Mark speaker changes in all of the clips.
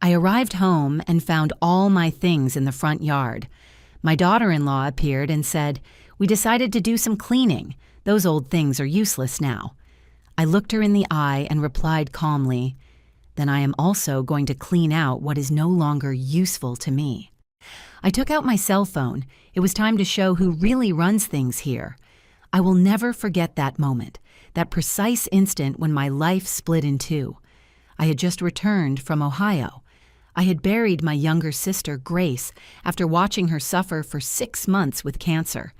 Speaker 1: I arrived home and found all my things in the front yard. My daughter-in-law appeared and said, "We decided to do some cleaning. Those old things are useless now." I looked her in the eye and replied calmly, "Then I am also going to clean out what is no longer useful to me." I took out my cell phone. It was time to show who really runs things here. I will never forget that moment, that precise instant when my life split in two. I had just returned from Ohio. I had buried my younger sister, Grace, after watching her suffer for 6 months with cancer.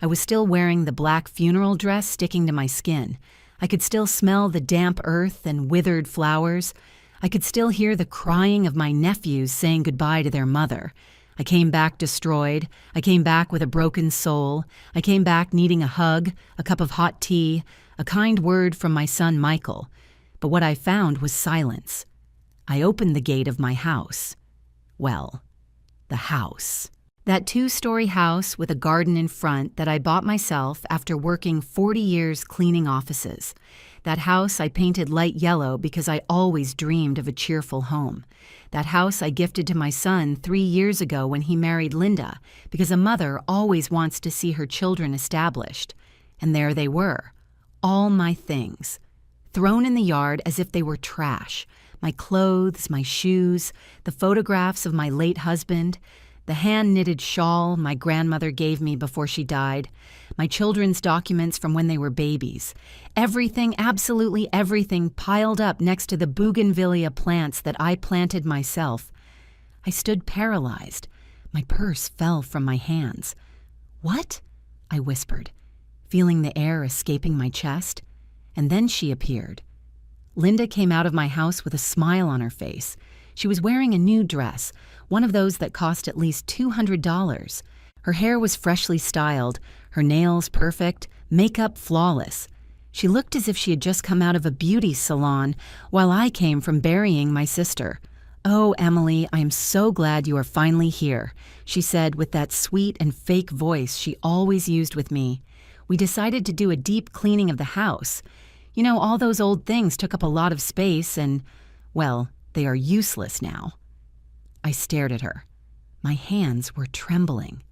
Speaker 1: I was still wearing the black funeral dress sticking to my skin. I could still smell the damp earth and withered flowers. I could still hear the crying of my nephews saying goodbye to their mother. I came back destroyed. I came back with a broken soul. I came back needing a hug, a cup of hot tea, a kind word from my son Michael. But what I found was silence. I opened the gate of my house. Well, the house. That 2-story house with a garden in front that I bought myself after working 40 years cleaning offices. That house I painted light yellow because I always dreamed of a cheerful home. That house I gifted to my son 3 years ago when he married Linda, because a mother always wants to see her children established. And there they were, all my things, thrown in the yard as if they were trash. My clothes, my shoes, the photographs of my late husband, the hand-knitted shawl my grandmother gave me before she died, my children's documents from when they were babies. Everything, absolutely everything, piled up next to the bougainvillea plants that I planted myself. I stood paralyzed. My purse fell from my hands. "What?" I whispered, feeling the air escaping my chest. And then she appeared. Linda came out of my house with a smile on her face. She was wearing a new dress, one of those that cost at least $200. Her hair was freshly styled, her nails perfect, makeup flawless. She looked as if she had just come out of a beauty salon, while I came from burying my sister. "Oh, Emily, I am so glad you are finally here," she said with that sweet and fake voice she always used with me. "We decided to do a deep cleaning of the house. You know, all those old things took up a lot of space and, well, they are useless now." I stared at her. My hands were trembling.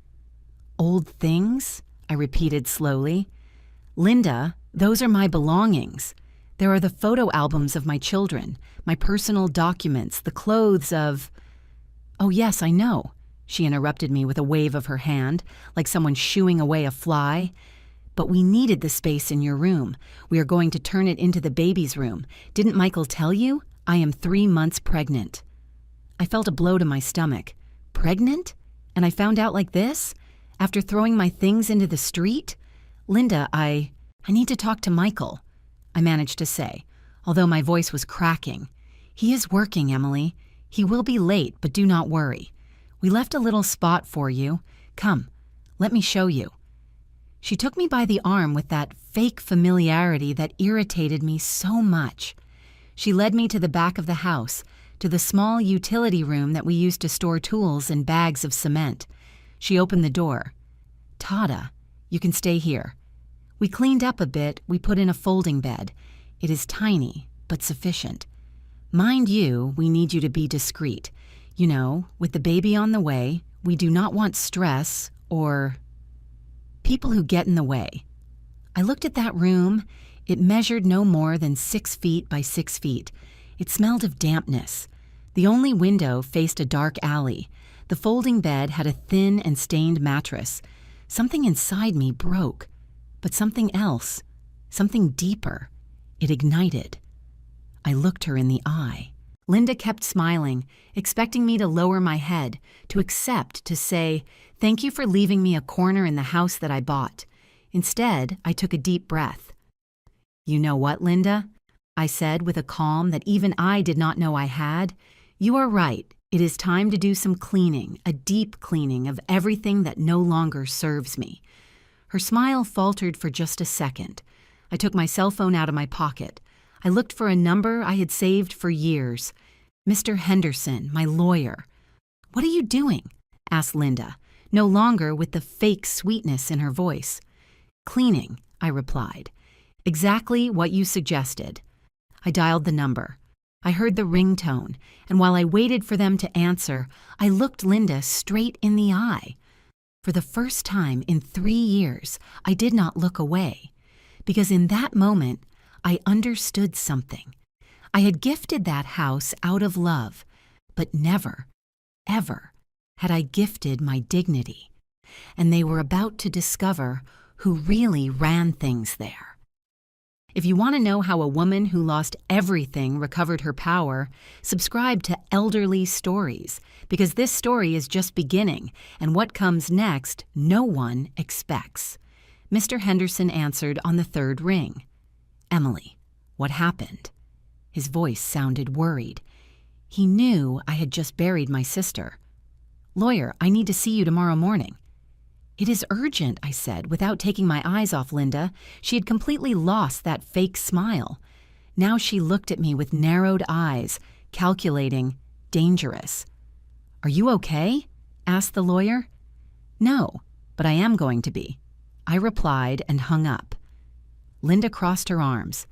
Speaker 1: "Old things?" I repeated slowly. "Linda, those are my belongings. There are the photo albums of my children, my personal documents, the clothes of—" "Oh, yes, I know," she interrupted me with a wave of her hand, like someone shooing away a fly. "But we needed the space in your room. We are going to turn it into the baby's room. Didn't Michael tell you? I am 3 months pregnant." I felt a blow to my stomach. Pregnant? And I found out like this? After throwing my things into the street? "Linda, I need to talk to Michael," I managed to say, although my voice was cracking. "He is working, Emily. He will be late, but do not worry. We left a little spot for you. Come, let me show you." She took me by the arm with that fake familiarity that irritated me so much. She led me to the back of the house, to the small utility room that we used to store tools and bags of cement. She opened the door. "Tada, you can stay here." We cleaned up a bit. We put in a folding bed. It is tiny, but sufficient. Mind you, we need you to be discreet. You know, with the baby on the way, we do not want stress or people who get in the way. I looked at that room. It measured no more than 6 feet by 6 feet. It smelled of dampness. The only window faced a dark alley. The folding bed had a thin and stained mattress. Something inside me broke, but something else, something deeper. It ignited. I looked her in the eye. Linda kept smiling, expecting me to lower my head, to accept, to say, "Thank you for leaving me a corner in the house that I bought." Instead, I took a deep breath. "You know what, Linda?" I said with a calm that even I did not know I had. "You are right. It is time to do some cleaning, a deep cleaning of everything that no longer serves me." Her smile faltered for just a second. I took my cell phone out of my pocket. I looked for a number I had saved for years. "Mr. Henderson, my lawyer." "What are you doing?" asked Linda, no longer with the fake sweetness in her voice. "Cleaning," I replied. "Exactly what you suggested." I dialed the number. I heard the ringtone, and while I waited for them to answer, I looked Linda straight in the eye. For the first time in 3 years, I did not look away, because in that moment, I understood something. I had gifted that house out of love, but never, ever had I gifted my dignity. And they were about to discover who really ran things there. If you want to know how a woman who lost everything recovered her power, subscribe to Elderly Stories, because this story is just beginning, and what comes next no one expects. Mr. Henderson answered on the 3rd ring. "Emily, what happened?" His voice sounded worried. He knew I had just buried my sister. "Lawyer, I need to see you tomorrow morning." "It is urgent," I said, without taking my eyes off Linda. She had completely lost that fake smile. Now she looked at me with narrowed eyes, calculating, dangerous. "Are you okay?" asked the lawyer. "No, but I am going to be," I replied and hung up. Linda crossed her arms.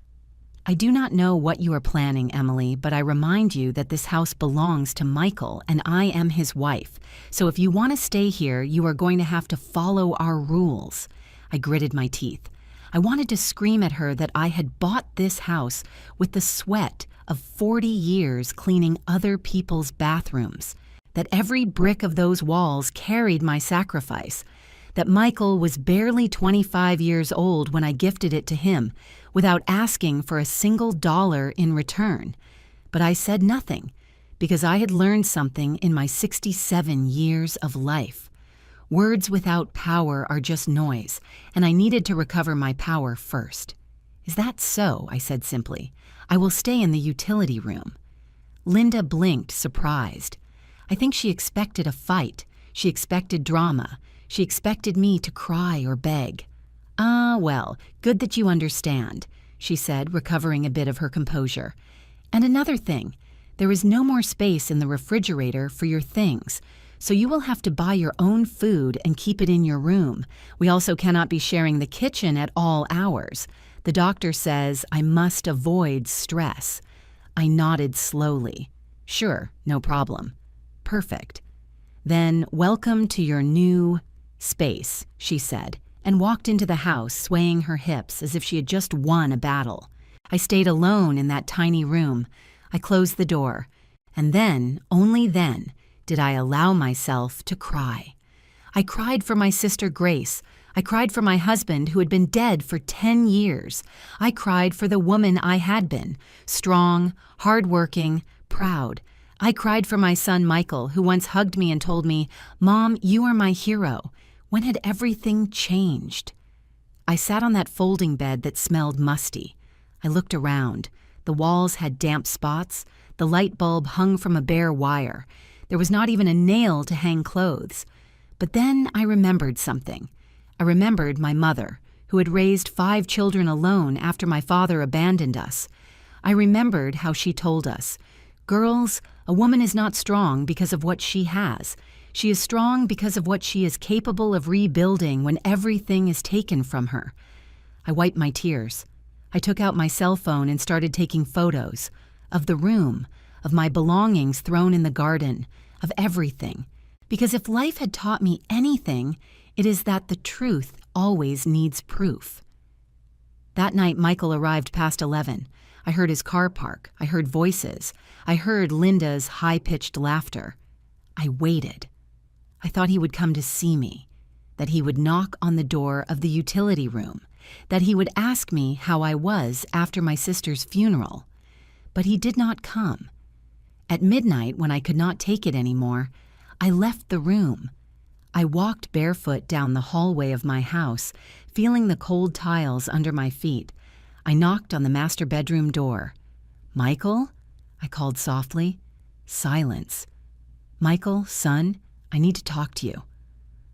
Speaker 1: "I do not know what you are planning, Emily, but I remind you that this house belongs to Michael and I am his wife. So if you want to stay here, you are going to have to follow our rules." I gritted my teeth. I wanted to scream at her that I had bought this house with the sweat of 40 years cleaning other people's bathrooms, that every brick of those walls carried my sacrifice, that Michael was barely 25 years old when I gifted it to him, without asking for a single dollar in return. But I said nothing, because I had learned something in my 67 years of life. Words without power are just noise, and I needed to recover my power first. "Is that so?" I said simply. "I will stay in the utility room." Linda blinked, surprised. I think she expected a fight. She expected drama. She expected me to cry or beg. "Ah, well, good that you understand," she said, recovering a bit of her composure. "And another thing, there is no more space in the refrigerator for your things, so you will have to buy your own food and keep it in your room. We also cannot be sharing the kitchen at all hours. The doctor says I must avoid stress." I nodded slowly. "Sure, no problem." "Perfect. Then welcome to your new space," she said, and walked into the house, swaying her hips as if she had just won a battle. I stayed alone in that tiny room. I closed the door, and then, only then, did I allow myself to cry. I cried for my sister Grace. I cried for my husband who had been dead for 10 years. I cried for the woman I had been, strong, hardworking, proud. I cried for my son Michael, who once hugged me and told me, "Mom, you are my hero." When had everything changed? I sat on that folding bed that smelled musty. I looked around. The walls had damp spots. The light bulb hung from a bare wire. There was not even a nail to hang clothes. But then I remembered something. I remembered my mother, who had raised 5 children alone after my father abandoned us. I remembered how she told us, "Girls, a woman is not strong because of what she has. She is strong because of what she is capable of rebuilding when everything is taken from her." I wiped my tears. I took out my cell phone and started taking photos of the room, of my belongings thrown in the garden, of everything. Because if life had taught me anything, it is that the truth always needs proof. That night, Michael arrived past 11. I heard his car park. I heard voices. I heard Linda's high-pitched laughter. I waited. I thought he would come to see me, that he would knock on the door of the utility room, that he would ask me how I was after my sister's funeral. But he did not come. At midnight, when I could not take it anymore, I left the room. I walked barefoot down the hallway of my house, feeling the cold tiles under my feet. I knocked on the master bedroom door. "Michael?" I called softly. Silence. "Michael, son, I need to talk to you."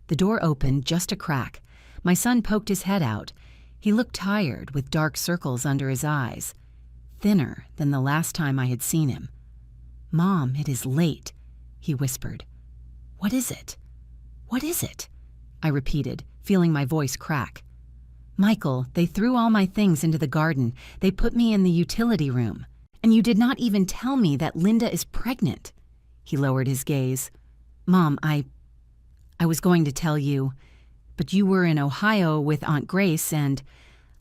Speaker 1: The door opened just a crack. My son poked his head out. He looked tired, with dark circles under his eyes, thinner than the last time I had seen him. "Mom, it is late," he whispered. "What is it? What is it?" I repeated, feeling my voice crack. "Michael, they threw all my things into the garden. They put me in the utility room." And you did not even tell me that Linda is pregnant." He lowered his gaze. "Mom, I was going to tell you, but you were in Ohio with Aunt Grace and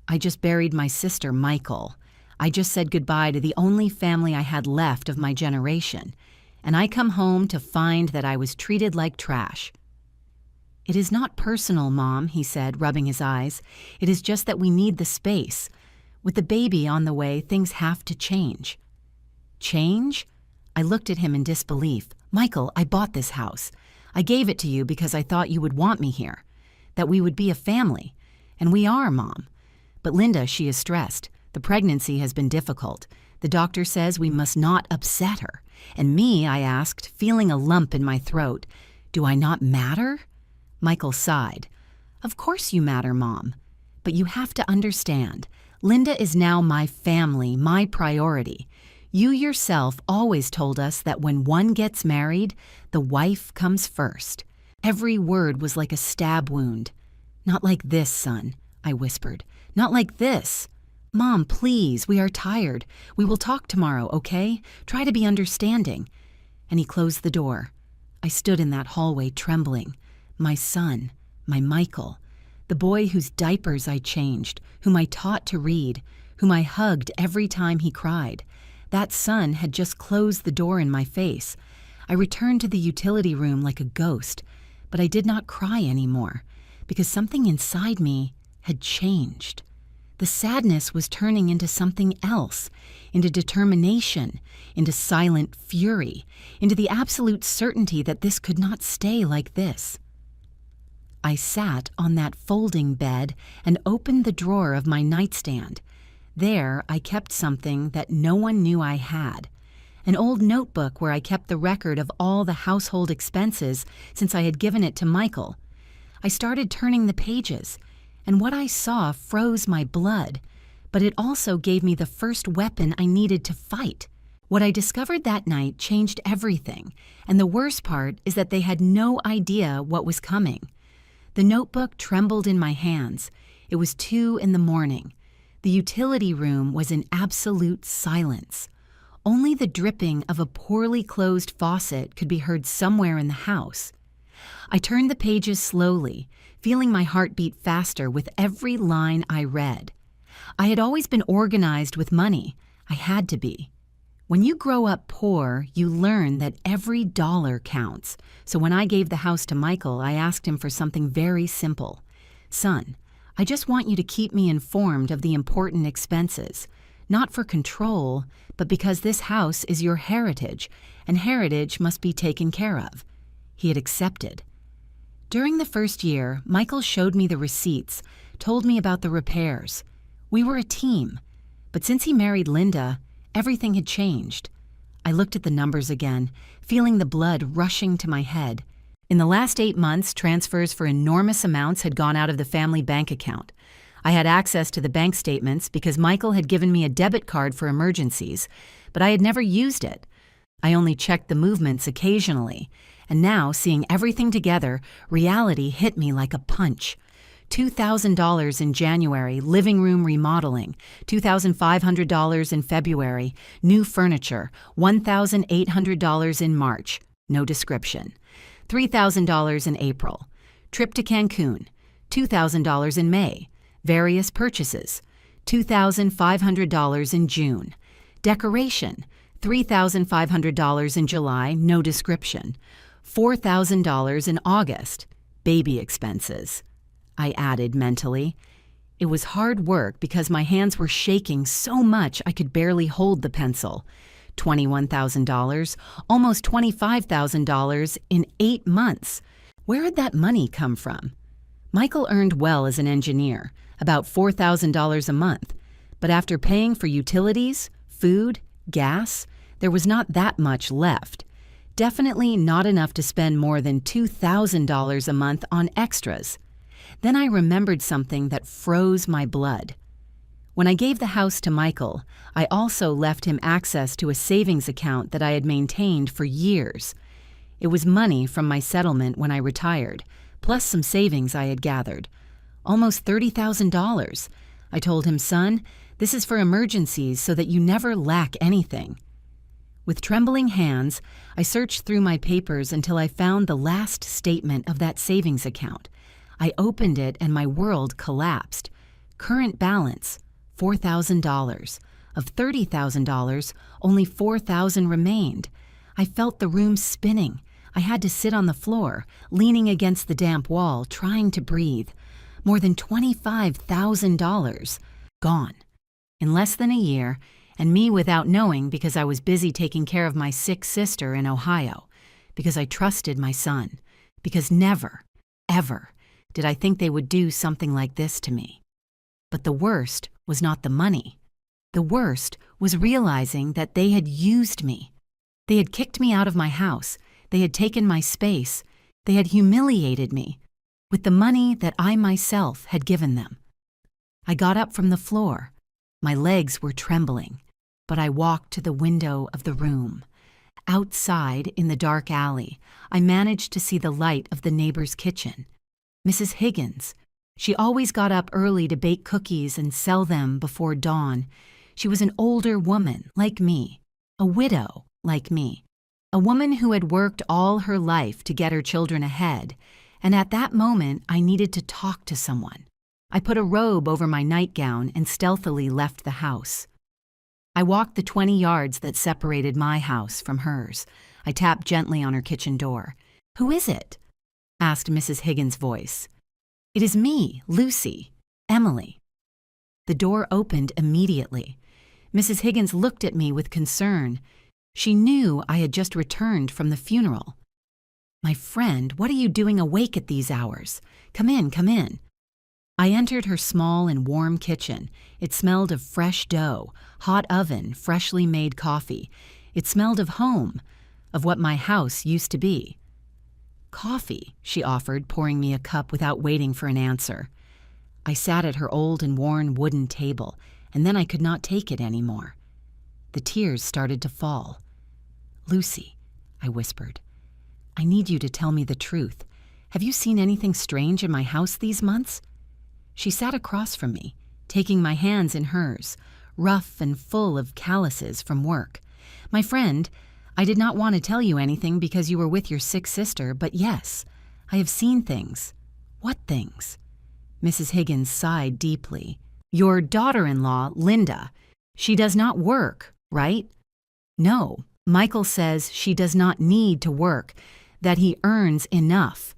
Speaker 1: I just buried my sister, Michael. I just said goodbye to the only family I had left of my generation, and I come home to find that I was treated like trash." "It is not personal, Mom," he said, rubbing his eyes. "It is just that we need the space. With the baby on the way, things have to change." "Change?" I looked at him in disbelief. "Michael, I bought this house. I gave it to you because I thought you would want me here, that we would be a family. And we are, Mom. But Linda, she is stressed. The pregnancy has been difficult. The doctor says we must not upset her. And me," I asked, feeling a lump in my throat, "do I not matter?" Michael sighed. "Of course you matter, Mom. But you have to understand, Linda is now my family, my priority. You yourself always told us that when one gets married, the wife comes first." Every word was like a stab wound. "Not like this, son," I whispered. "Not like this. Mom, please, we are tired. We will talk tomorrow, okay? Try to be understanding." And he closed the door. I stood in that hallway trembling. My son, my Michael, the boy whose diapers I changed, whom I taught to read, whom I hugged every time he cried. That son had just closed the door in my face. I returned to the utility room like a ghost, but I did not cry anymore, because something inside me had changed. The sadness was turning into something else, into determination, into silent fury, into the absolute certainty that this could not stay like this. I sat on that folding bed and opened the drawer of my nightstand. There I kept something that no one knew I had, an old notebook where I kept the record of all the household expenses since I had given it to Michael. I started turning the pages, and what I saw froze my blood, but it also gave me the first weapon I needed to fight. What I discovered that night changed everything, and the worst part is that they had no idea what was coming. The notebook trembled in my hands. It was 2 a.m. The utility room was in absolute silence. Only the dripping of a poorly closed faucet could be heard somewhere in the house. I turned the pages slowly, feeling my heart beat faster with every line I read. I had always been organized with money. I had to be. When you grow up poor, you learn that every dollar counts. So when I gave the house to Michael, I asked him for something very simple. "Son, I just want you to keep me informed of the important expenses, not for control, but because this house is your heritage, and heritage must be taken care of." He had accepted. During the first year, Michael showed me the receipts, told me about the repairs. We were a team, but since he married Linda, everything had changed. I looked at the numbers again, feeling the blood rushing to my head. In the last 8 months, transfers for enormous amounts had gone out of the family bank account. I had access to the bank statements because Michael had given me a debit card for emergencies, but I had never used it. I only checked the movements occasionally, and now, seeing everything together, reality hit me like a punch. $2,000 in January, living room remodeling. $2,500 in February, new furniture. $1,800 in March, no description. $3,000 in April. Trip to Cancun. $2,000 in May. Various purchases. $2,500 in June. Decoration. $3,500 in July, no description. $4,000 in August. Baby expenses. I added mentally. It was hard work because my hands were shaking so much I could barely hold the pencil. $21,000, almost $25,000 in 8 months. Where had that money come from? Michael earned well as an engineer, about $4,000 a month, but after paying for utilities, food, gas, there was not that much left. Definitely not enough to spend more than $2,000 a month on extras. Then I remembered something that froze my blood. When I gave the house to Michael, I also left him access to a savings account that I had maintained for years. It was money from my settlement when I retired, plus some savings I had gathered. Almost $30,000. I told him, "Son, This is for emergencies so that you never lack anything." With trembling hands, I searched through my papers until I found the last statement of that savings account. I opened it and my world collapsed. Current balance, $4,000. Of $30,000, only $4,000 remained. I felt the room spinning. I had to sit on the floor, leaning against the damp wall, trying to breathe. More than $25,000 gone. In less than a year, and me without knowing because I was busy taking care of my sick sister in Ohio, because I trusted my son, because never, ever did I think they would do something like this to me. But the worst was not the money. The worst was realizing that they had used me. They had kicked me out of my house. They had taken my space. They had humiliated me with the money that I myself had given them. I got up from the floor. My legs were trembling, but I walked to the window of the room. Outside, in the dark alley, I managed to see the light of the neighbor's kitchen. Mrs. Higgins. She always got up early to bake cookies and sell them before dawn. She was an older woman, like me, a widow, like me, a woman who had worked all her life to get her children ahead, and at that moment I needed to talk to someone. I put a robe over my nightgown and stealthily left the house. I walked the 20 yards that separated my house from hers. I tapped gently on her kitchen door. "Who is it?" asked Mrs. Higgins' voice. "It is me, Lucy, Emily." The door opened immediately. Mrs. Higgins looked at me with concern. She knew I had just returned from the funeral. "My friend, what are you doing awake at these hours? Come in, come in." I entered her small and warm kitchen. It smelled of fresh dough, hot oven, freshly made coffee. It smelled of home, of what my house used to be. "Coffee," she offered, pouring me a cup without waiting for an answer. I sat at her old and worn wooden table, and then I could not take it anymore. The tears started to fall. "Lucy," I whispered, "I need you to tell me the truth. Have you seen anything strange in my house these months?" She sat across from me, taking my hands in hers, rough and full of calluses from work. "My friend, I did not want to tell you anything because you were with your sick sister, but yes, I have seen things." "What things?" Mrs. Higgins sighed deeply. "Your daughter-in-law, Linda, she does not work, right?" "No, Michael says she does not need to work, that he earns enough."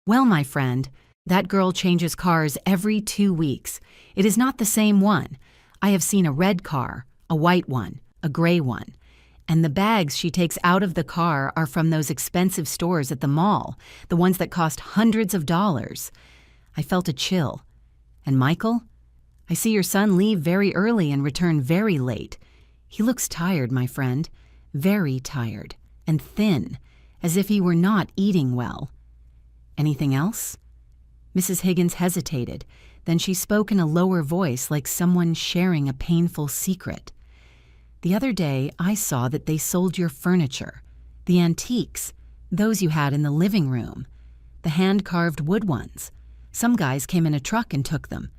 Speaker 1: "Well, my friend, that girl changes cars every 2 weeks. It is not the same one. I have seen a red car, a white one, a gray one. And the bags she takes out of the car are from those expensive stores at the mall, the ones that cost hundreds of dollars." I felt a chill. "And Michael? I see your son leave very early and return very late. He looks tired, my friend, very tired, and thin, as if he were not eating well." "Anything else?" Mrs. Higgins hesitated. Then she spoke in a lower voice like someone sharing a painful secret. "The other day, I saw that they sold your furniture, the antiques, those you had in the living room, the hand-carved wood ones. Some guys came in a truck and took them.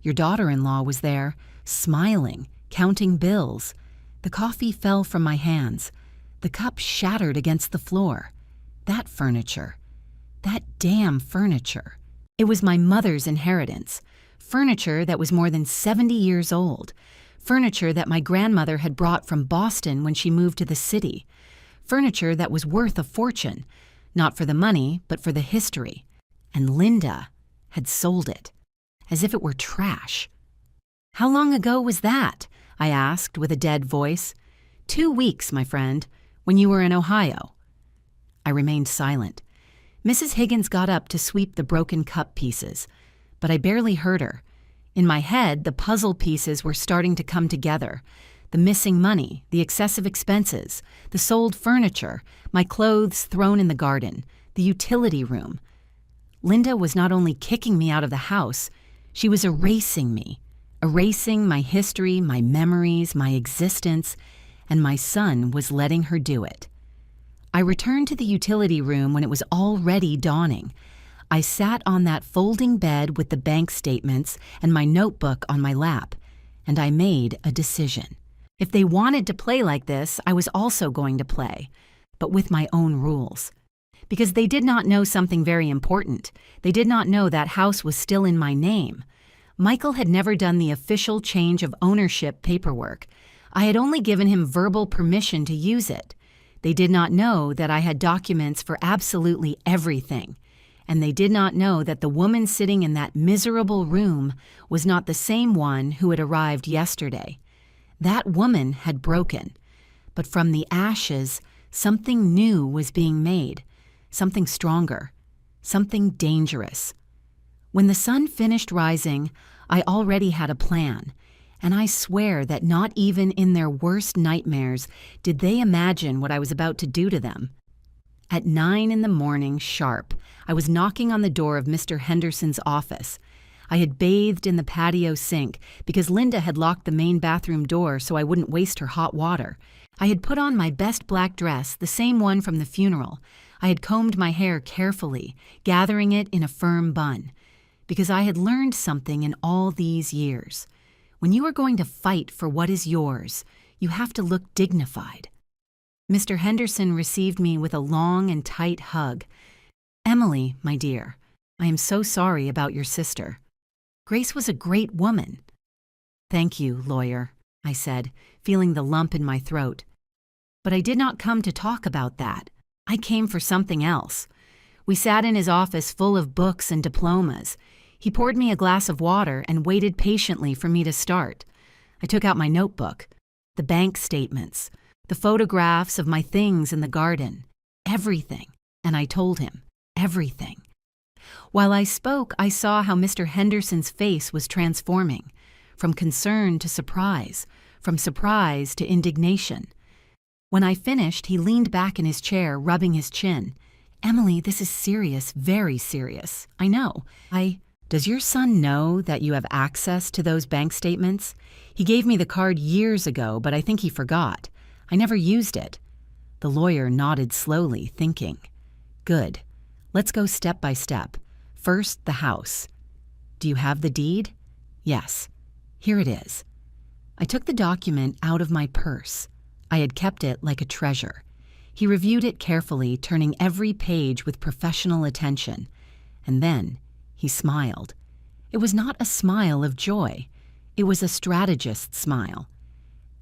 Speaker 1: Your daughter-in-law was there, smiling, counting bills. The coffee fell from my hands. The cup shattered against the floor. That furniture, that damn furniture. It was my mother's inheritance, furniture that was more than 70 years old, furniture that my grandmother had brought from Boston when she moved to the city, furniture that was worth a fortune, not for the money, but for the history. And Linda had sold it, as if it were trash." "How long ago was that?" I asked with a dead voice. 2 weeks, my friend, when you were in Ohio." I remained silent. Mrs. Higgins got up to sweep the broken cup pieces, but I barely heard her. In my head, the puzzle pieces were starting to come together. The missing money, the excessive expenses, the sold furniture, my clothes thrown in the garden, the utility room. Linda was not only kicking me out of the house, she was erasing me, erasing my history, my memories, my existence, and my son was letting her do it. I returned to the utility room when it was already dawning. I sat on that folding bed with the bank statements and my notebook on my lap, and I made a decision. If they wanted to play like this, I was also going to play, but with my own rules. Because they did not know something very important. They did not know that house was still in my name. Michael had never done the official change of ownership paperwork. I had only given him verbal permission to use it. They did not know that I had documents for absolutely everything. And they did not know that the woman sitting in that miserable room was not the same one who had arrived yesterday. That woman had broken. But from the ashes, something new was being made, something stronger, something dangerous. When the sun finished rising, I already had a plan, and I swear that not even in their worst nightmares did they imagine what I was about to do to them. At 9 a.m. sharp, I was knocking on the door of Mr. Henderson's office. I had bathed in the patio sink because Linda had locked the main bathroom door so I wouldn't waste her hot water. I had put on my best black dress, the same one from the funeral. I had combed my hair carefully, gathering it in a firm bun, because I had learned something in all these years. When you are going to fight for what is yours, you have to look dignified. Mr. Henderson received me with a long and tight hug. "Emily, my dear, I am so sorry about your sister. Grace was a great woman." "Thank you, lawyer," I said, feeling the lump in my throat. But I did not come to talk about that. I came for something else. We sat in his office full of books and diplomas. He poured me a glass of water and waited patiently for me to start. I took out my notebook, the bank statements, the photographs of my things in the garden, everything, and I told him everything. While I spoke, I saw how Mr. Henderson's face was transforming, from concern to surprise, from surprise to indignation. When I finished, he leaned back in his chair, rubbing his chin. "Emily, this is serious, very serious. I know. Does your son know that you have access to those bank statements? He gave me the card years ago, but I think he forgot. I never used it." The lawyer nodded slowly, thinking. "Good. Let's go step by step. First, the house. Do you have the deed?" "Yes. Here it is." I took the document out of my purse. I had kept it like a treasure. He reviewed it carefully, turning every page with professional attention. And then he smiled. It was not a smile of joy. It was a strategist's smile.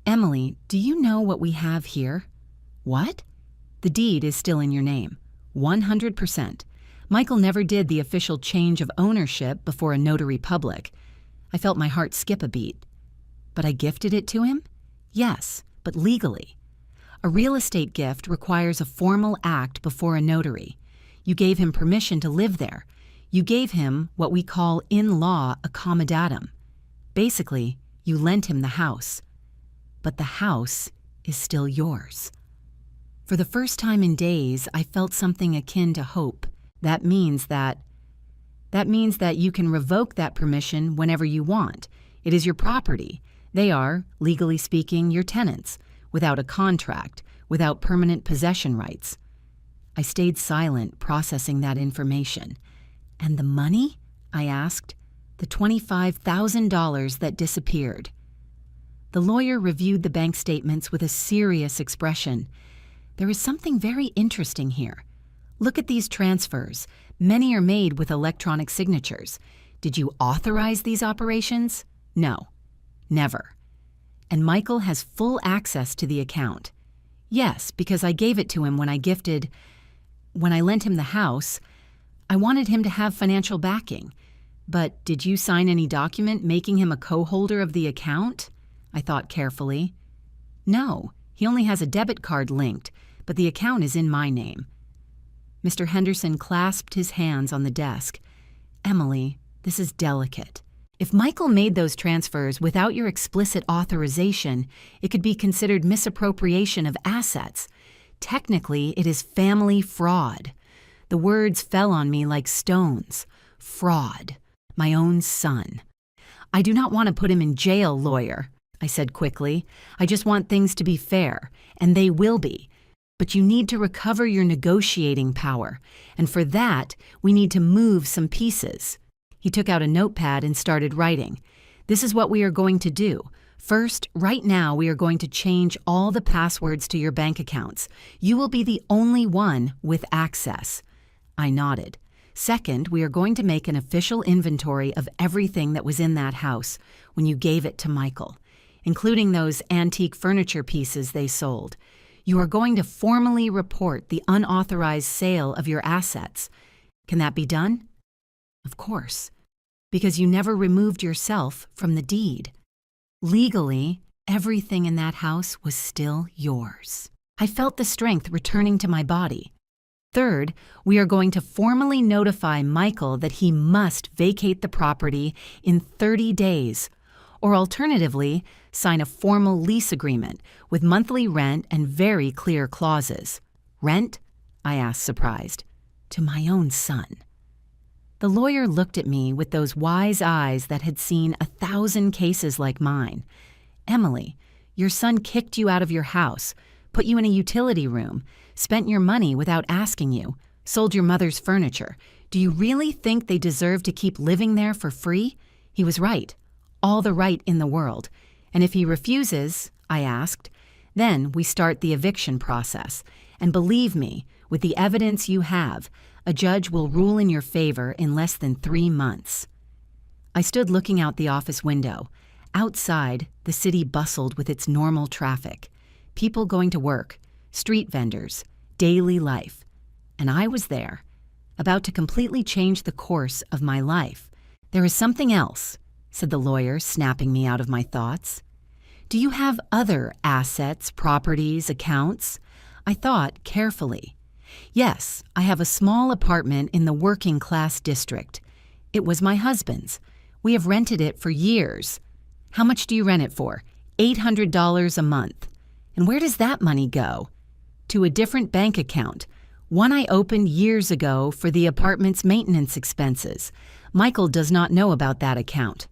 Speaker 1: "Emily, do you know what we have here?" "What?" "The deed is still in your name. 100%. Michael never did the official change of ownership before a notary public." I felt my heart skip a beat. "But I gifted it to him?" "Yes, but legally. A real estate gift requires a formal act before a notary. You gave him permission to live there. You gave him what we call in-law accommodatum. Basically, you lent him the house. But the house is still yours." For the first time in days, I felt something akin to hope. That means that you can revoke that permission whenever you want. It is your property. They are, legally speaking, your tenants, without a contract, without permanent possession rights. I stayed silent, processing that information. "And the money?" I asked. "The $25,000 that disappeared." The lawyer reviewed the bank statements with a serious expression. "There is something very interesting here. Look at these transfers. Many are made with electronic signatures. Did you authorize these operations?" "No, never." "And Michael has full access to the account?" "Yes, because I gave it to him when I lent him the house. I wanted him to have financial backing. But did you sign any document making him a co-holder of the account?" I thought carefully. "No, he only has a debit card linked, but the account is in my name." Mr. Henderson clasped his hands on the desk. "Emily, this is delicate. If Michael made those transfers without your explicit authorization, it could be considered misappropriation of assets. Technically, it is family fraud." The words fell on me like stones. Fraud. My own son. "I do not want to put him in jail, lawyer," I said quickly. "I just want things to be fair, and they will be. But you need to recover your negotiating power, and for that, we need to move some pieces." He took out a notepad and started writing. This is what we are going to do. First, right now, we are going to change all the passwords to your bank accounts. You will be the only one with access." I nodded. "Second, we are going to make an official inventory of everything that was in that house when you gave it to Michael, including those antique furniture pieces they sold. You are going to formally report the unauthorized sale of your assets. Can that be done?" "Of course, because you never removed yourself from the deed. Legally, everything in that house was still yours." I felt the strength returning to my body. "Third, we are going to formally notify Michael that he must vacate the property in 30 days, or alternatively, sign a formal lease agreement with monthly rent and very clear clauses." "Rent?" I asked, surprised. "To my own son." The lawyer looked at me with those wise eyes that had seen 1,000 cases like mine. "Emily, your son kicked you out of your house, put you in a utility room, spent your money without asking you, sold your mother's furniture. Do you really think they deserve to keep living there for free?" He was right, all the right in the world. "And if he refuses," I asked, "then we start the eviction process. And believe me, with the evidence you have, a judge will rule in your favor in less than 3 months." I stood looking out the office window. Outside, the city bustled with its normal traffic. People going to work, street vendors, daily life. And I was there, about to completely change the course of my life. "There is something else," said the lawyer, snapping me out of my thoughts. "Do you have other assets, properties, accounts?" I thought carefully. "Yes, I have a small apartment in the working class district. It was my husband's. We have rented it for years." "How much do you rent it for?" $800 a month. "And where does that money go?" "To a different bank account, one I opened years ago for the apartment's maintenance expenses. Michael does not know about that account."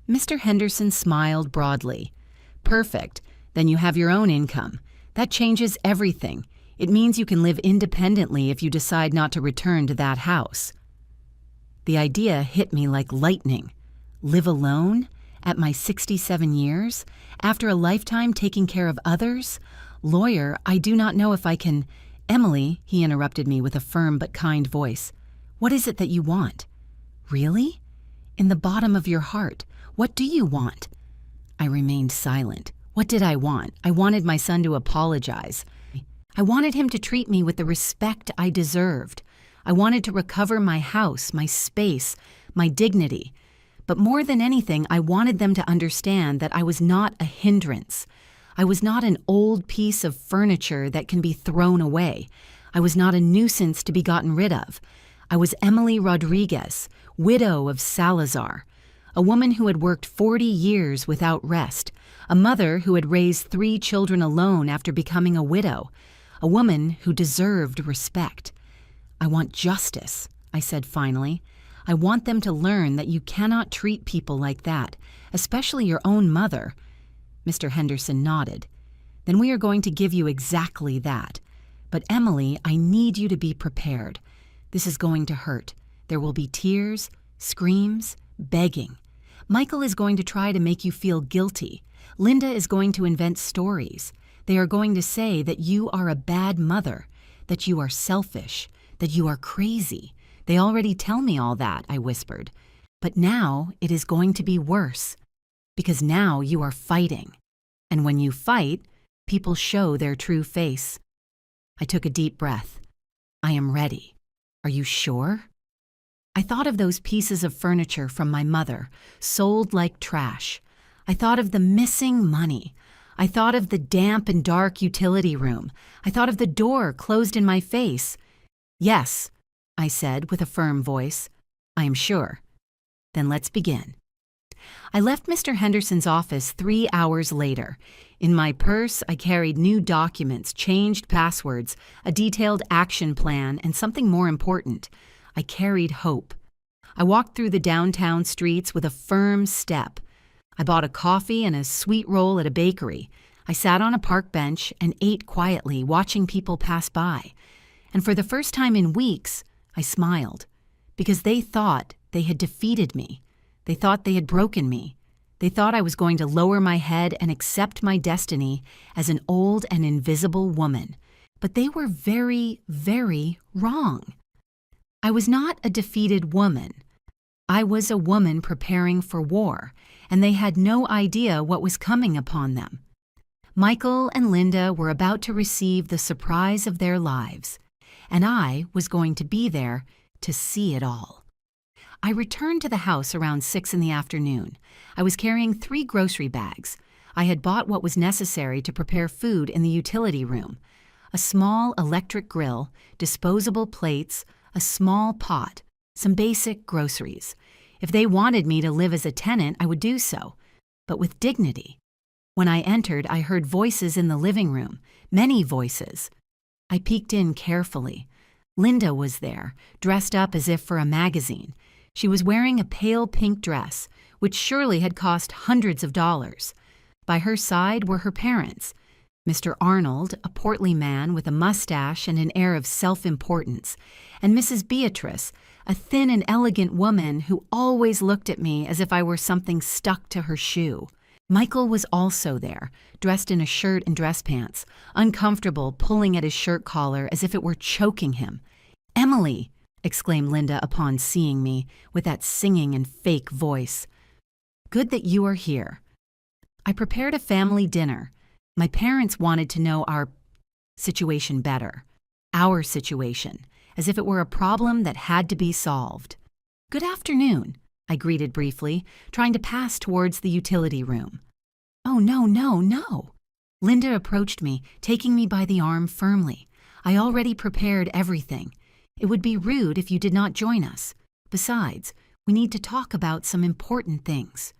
Speaker 1: Mr. Henderson smiled broadly. "Perfect. Then you have your own income. That changes everything. It means you can live independently if you decide not to return to that house." The idea hit me like lightning. Live alone? At my 67 years? After a lifetime taking care of others? "Lawyer, I do not know if I can—" "Emily," he interrupted me with a firm but kind voice, "what is it that you want?" "Really? In the bottom of your heart, what do you want?" I remained silent. What did I want? I wanted my son to apologize. I wanted him to treat me with the respect I deserved. I wanted to recover my house, my space, my dignity. But more than anything, I wanted them to understand that I was not a hindrance. I was not an old piece of furniture that can be thrown away. I was not a nuisance to be gotten rid of. I was Emily Rodriguez, widow of Salazar, a woman who had worked 40 years without rest, a mother who had raised 3 children alone after becoming a widow, a woman who deserved respect. "I want justice," I said finally. "I want them to learn that you cannot treat people like that, especially your own mother." Mr. Henderson nodded. "Then we are going to give you exactly that. But Emily, I need you to be prepared. This is going to hurt. There will be tears, screams, begging. Michael is going to try to make you feel guilty. Linda is going to invent stories. They are going to say that you are a bad mother, that you are selfish, that you are crazy. They already tell me all that," I whispered. "But now it is going to be worse, because now you are fighting. And when you fight, people show their true face." I took a deep breath. "I am ready. Are you sure?" I thought of those pieces of furniture from my mother, sold like trash. I thought of the missing money. I thought of the damp and dark utility room. I thought of the door closed in my face. "Yes," I said with a firm voice. "I am sure." "Then let's begin." I left Mr. Henderson's office 3 hours later. In my purse, I carried new documents, changed passwords, a detailed action plan, and something more important. I carried hope. I walked through the downtown streets with a firm step. I bought a coffee and a sweet roll at a bakery. I sat on a park bench and ate quietly, watching people pass by. And for the first time in weeks, I smiled, because they thought they had defeated me. They thought they had broken me, They thought I was going to lower my head and accept my destiny as an old and invisible woman. But they were very, very wrong. I was not a defeated woman. I was a woman preparing for war, and they had no idea what was coming upon them. Michael and Linda were about to receive the surprise of their lives, and I was going to be there to see it all. I returned to the house around 6 in the afternoon. I was carrying 3 grocery bags. I had bought what was necessary to prepare food in the utility room: a small electric grill, disposable plates, a small pot, some basic groceries. If they wanted me to live as a tenant, I would do so, but with dignity. When I entered, I heard voices in the living room, many voices. I peeked in carefully. Linda was there, dressed up as if for a magazine. She was wearing a pale pink dress, which surely had cost hundreds of dollars. By her side were her parents, Mr. Arnold, a portly man with a mustache and an air of self-importance, and Mrs. Beatrice, a thin and elegant woman who always looked at me as if I were something stuck to her shoe. Michael was also there, dressed in a shirt and dress pants, uncomfortable, pulling at his shirt collar as if it were choking him. "Emily!" exclaimed Linda upon seeing me, with that singing and fake voice. "Good that you are here. I prepared a family dinner. My parents wanted to know our situation better. Our situation, as if it were a problem that had to be solved." "Good afternoon," I greeted briefly, trying to pass towards the utility room. "Oh, no, no, no." Linda approached me, taking me by the arm firmly. "I already prepared everything. It would be rude if you did not join us. Besides, we need to talk about some important things."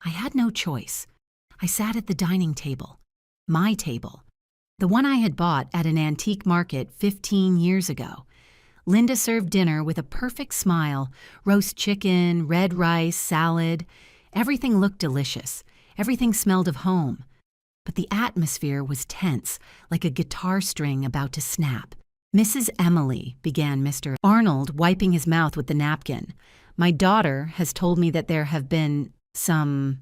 Speaker 1: I had no choice. I sat at the dining table. My table. The one I had bought at an antique market 15 years ago. Linda served dinner with a perfect smile: roast chicken, red rice, salad. Everything looked delicious. Everything smelled of home. But the atmosphere was tense, like a guitar string about to snap. "Mrs. Emily," began Mr. Arnold, wiping his mouth with the napkin, "my daughter has told me that there have been some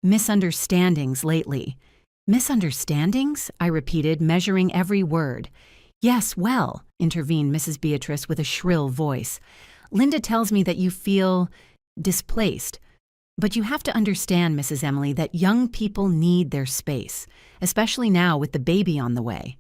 Speaker 1: misunderstandings lately." "Misunderstandings?" I repeated, measuring every word. "Yes, well," intervened Mrs. Beatrice with a shrill voice. "Linda tells me that you feel displaced. But you have to understand, Mrs. Emily, that young people need their space, especially now with the baby on the way."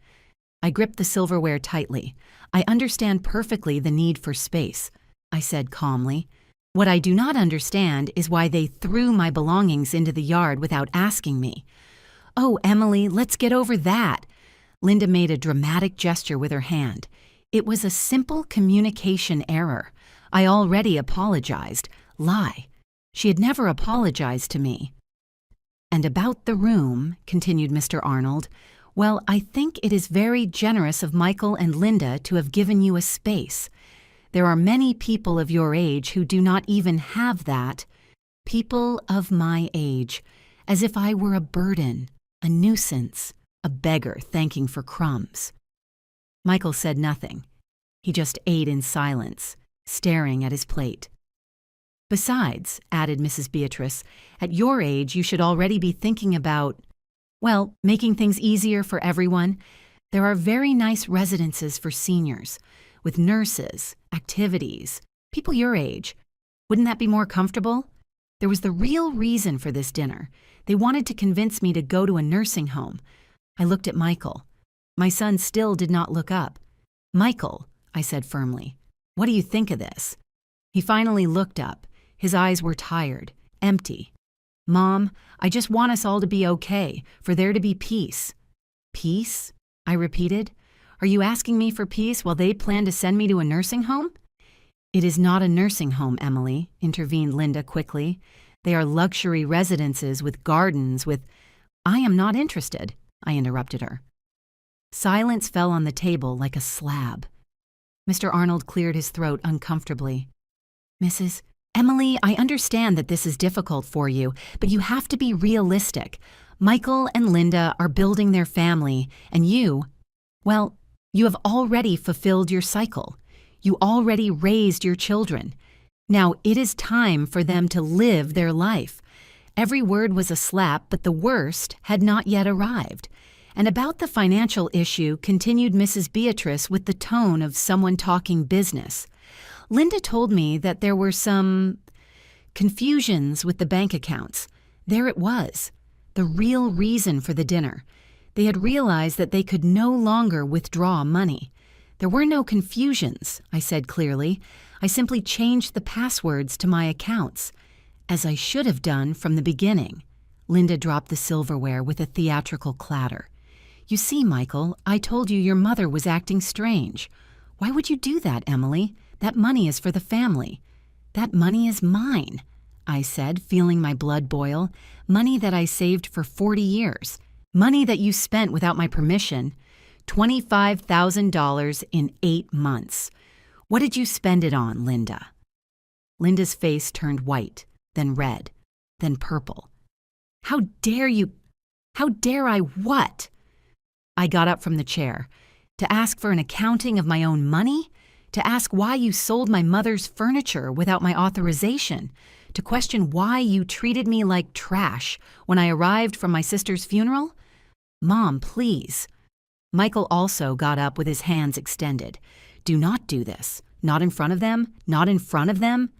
Speaker 1: I gripped the silverware tightly. "I understand perfectly the need for space," I said calmly. "What I do not understand is why they threw my belongings into the yard without asking me." "Oh, Emily, let's get over that." Linda made a dramatic gesture with her hand. "It was a simple communication error. I already apologized. Lie. She had never apologized to me." "And about the room," continued Mr. Arnold, "well, I think it is very generous of Michael and Linda to have given you a space. There are many people of your age who do not even have that. People of my age, as if I were a burden, a nuisance, a beggar thanking for crumbs." Michael said nothing. He just ate in silence, staring at his plate. "Besides," added Mrs. Beatrice, "at your age you should already be thinking about, well, making things easier for everyone. There are very nice residences for seniors, with nurses, activities, people your age. Wouldn't that be more comfortable?" There was the real reason for this dinner. They wanted to convince me to go to a nursing home. I looked at Michael. My son still did not look up. "Michael," I said firmly, "what do you think of this?" He finally looked up. His eyes were tired, empty. "Mom, I just want us all to be okay, for there to be peace." "Peace?" I repeated. "Are you asking me for peace while they plan to send me to a nursing home?" "It is not a nursing home, Emily," intervened Linda quickly. "They are luxury residences with gardens, with—" "I am not interested," I interrupted her. Silence fell on the table like a slab. Mr. Arnold cleared his throat uncomfortably. "Mrs. Emily, I understand that this is difficult for you, but you have to be realistic. Michael and Linda are building their family, and you, well, you have already fulfilled your cycle. You already raised your children. Now it is time for them to live their life. Every word was a slap, but the worst had not yet arrived. And about the financial issue, continued Mrs. Beatrice with the tone of someone talking business. Linda told me that there were some confusions with the bank accounts. There it was, the real reason for the dinner. They had realized that they could no longer withdraw money. There were no confusions, I said clearly. I simply changed the passwords to my accounts, as I should have done from the beginning. Linda dropped the silverware with a theatrical clatter. You see, Michael, I told you your mother was acting strange. Why would you do that, Emily? That money is for the family. That money is mine, I said, feeling my blood boil. Money that I saved for 40 years. Money that you spent without my permission. $25,000 in 8 months. What did you spend it on, Linda? Linda's face turned white, then red, then purple. How dare you? How dare I what? I got up from the chair. To ask for an accounting of my own money? To ask why you sold my mother's furniture without my authorization? To question why you treated me like trash when I arrived from my sister's funeral? Mom, please. Michael also got up with his hands extended. Do not do this. Not in front of them. Not in front of them.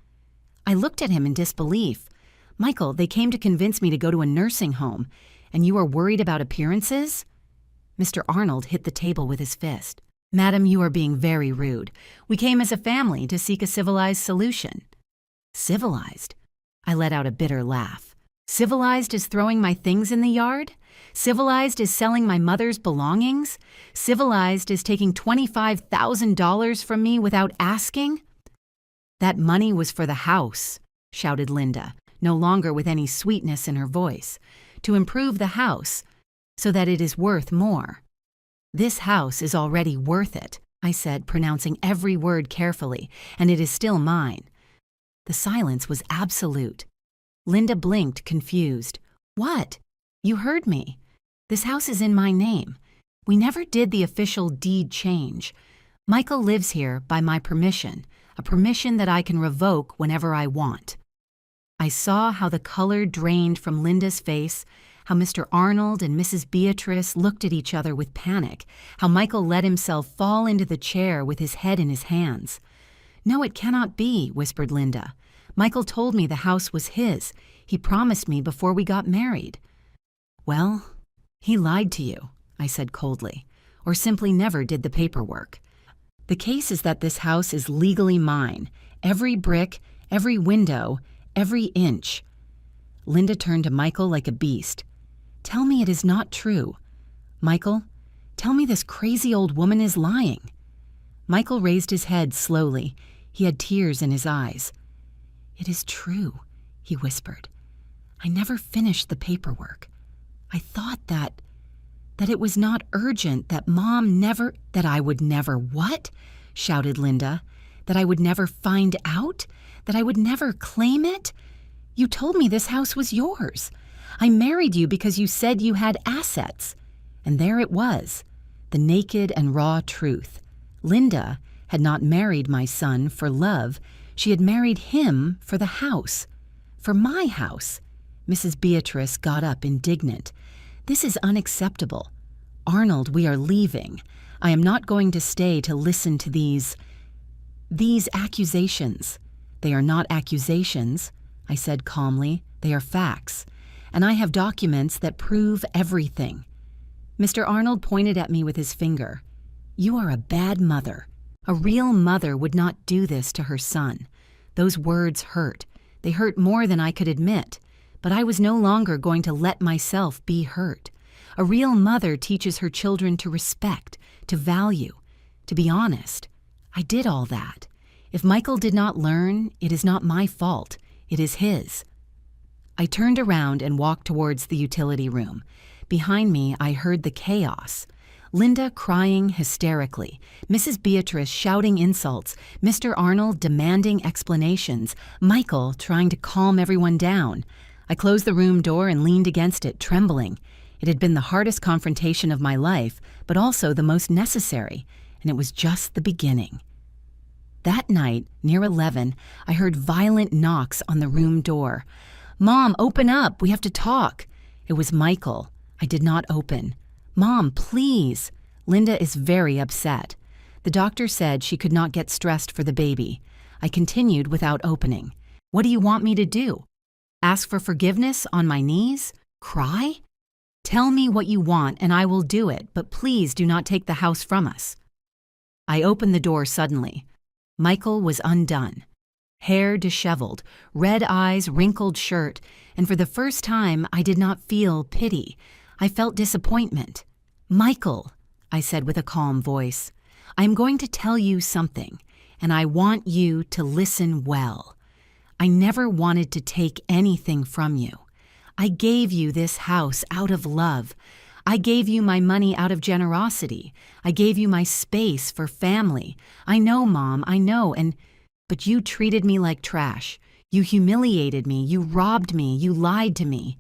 Speaker 1: I looked at him in disbelief. Michael, they came to convince me to go to a nursing home, and you are worried about appearances? Mr. Arnold hit the table with his fist. Madam, you are being very rude. We came as a family to seek a civilized solution. Civilized? I let out a bitter laugh. Civilized is throwing my things in the yard? Civilized is selling my mother's belongings? Civilized is taking $25,000 from me without asking? That money was for the house, shouted Linda, no longer with any sweetness in her voice. To improve the house, so that it is worth more. This house is already worth it, I said, pronouncing every word carefully, and it is still mine. The silence was absolute. Linda blinked, confused. What? You heard me. This house is in my name. We never did the official deed change. Michael lives here by my permission, a permission that I can revoke whenever I want. I saw how the color drained from Linda's face, how Mr. Arnold and Mrs. Beatrice looked at each other with panic, how Michael let himself fall into the chair with his head in his hands. No, it cannot be, whispered Linda. Michael told me the house was his. He promised me before we got married. Well, he lied to you, I said coldly, or simply never did the paperwork. The case is that this house is legally mine. Every brick, every window, every inch. Linda turned to Michael like a beast. Tell me it is not true. Michael, tell me this crazy old woman is lying. Michael raised his head slowly. He had tears in his eyes. It is true, he whispered. I never finished the paperwork. I thought that it was not urgent, that I would never what? Shouted Linda. That I would never find out? That I would never claim it? You told me this house was yours. I married you because you said you had assets. And there it was, the naked and raw truth. Linda had not married my son for love. She had married him for the house. For my house. Mrs. Beatrice got up indignant. This is unacceptable. Arnold, we are leaving. I am not going to stay to listen to these accusations. They are not accusations, I said calmly. They are facts. And I have documents that prove everything. Mr. Arnold pointed at me with his finger. You are a bad mother. A real mother would not do this to her son. Those words hurt. They hurt more than I could admit. But I was no longer going to let myself be hurt. A real mother teaches her children to respect, to value, to be honest. I did all that. If Michael did not learn, it is not my fault. It is his. I turned around and walked towards the utility room. Behind me, I heard the chaos. Linda crying hysterically, Mrs. Beatrice shouting insults, Mr. Arnold demanding explanations, Michael trying to calm everyone down. I closed the room door and leaned against it, trembling. It had been the hardest confrontation of my life, but also the most necessary, and it was just the beginning. That night, near 11, I heard violent knocks on the room door. "Mom, open up. We have to talk." It was Michael. I did not open. "Mom, please." Linda is very upset. The doctor said she could not get stressed for the baby. I continued without opening. "What do you want me to do? Ask for forgiveness on my knees? Cry? Tell me what you want and I will do it, but please do not take the house from us." I opened the door suddenly. Michael was undone. Hair disheveled, red eyes, wrinkled shirt, and for the first time I did not feel pity. I felt disappointment. "Michael," I said with a calm voice, "I am going to tell you something, and I want you to listen well. I never wanted to take anything from you. I gave you this house out of love. I gave you my money out of generosity. I gave you my space for family. I know, Mom, I know, but you treated me like trash. You humiliated me, you robbed me, you lied to me.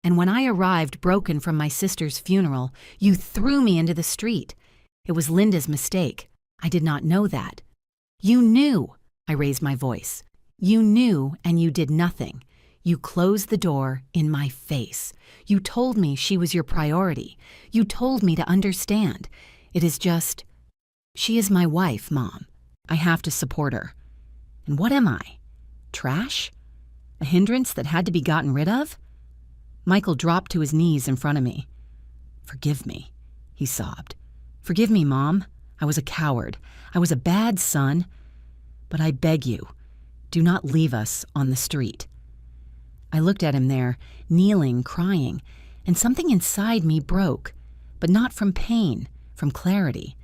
Speaker 1: And when I arrived broken from my sister's funeral, you threw me into the street. It was Linda's mistake. I did not know that. You knew," I raised my voice. "You knew and you did nothing. You closed the door in my face. You told me she was your priority. You told me to understand. It is just, she is my wife, Mom. I have to support her. And what am I? Trash? A hindrance that had to be gotten rid of?" Michael dropped to his knees in front of me. "Forgive me," he sobbed. "Forgive me, Mom. I was a coward. I was a bad son. But I beg you, do not leave us on the street." I looked at him there, kneeling, crying, and something inside me broke, but not from pain, from clarity.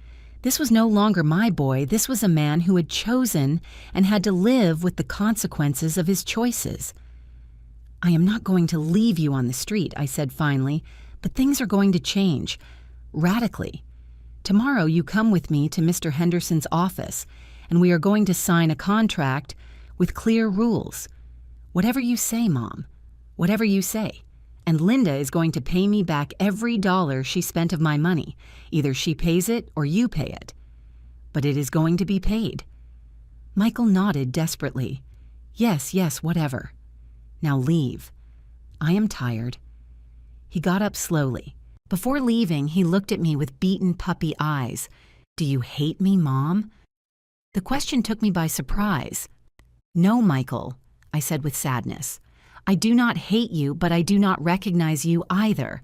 Speaker 1: This was no longer my boy. This was a man who had chosen and had to live with the consequences of his choices. "I am not going to leave you on the street," I said finally, "but things are going to change, radically. Tomorrow you come with me to Mr. Henderson's office, and we are going to sign a contract with clear rules. Whatever you say, Mom, whatever you say. And Linda is going to pay me back every dollar she spent of my money. Either she pays it or you pay it. But it is going to be paid." Michael nodded desperately. Yes, whatever. "Now leave. I am tired." He got up slowly. Before leaving, he looked at me with beaten puppy eyes. "Do you hate me, Mom?" The question took me by surprise. "No, Michael," I said with sadness. "I do not hate you, but I do not recognize you either.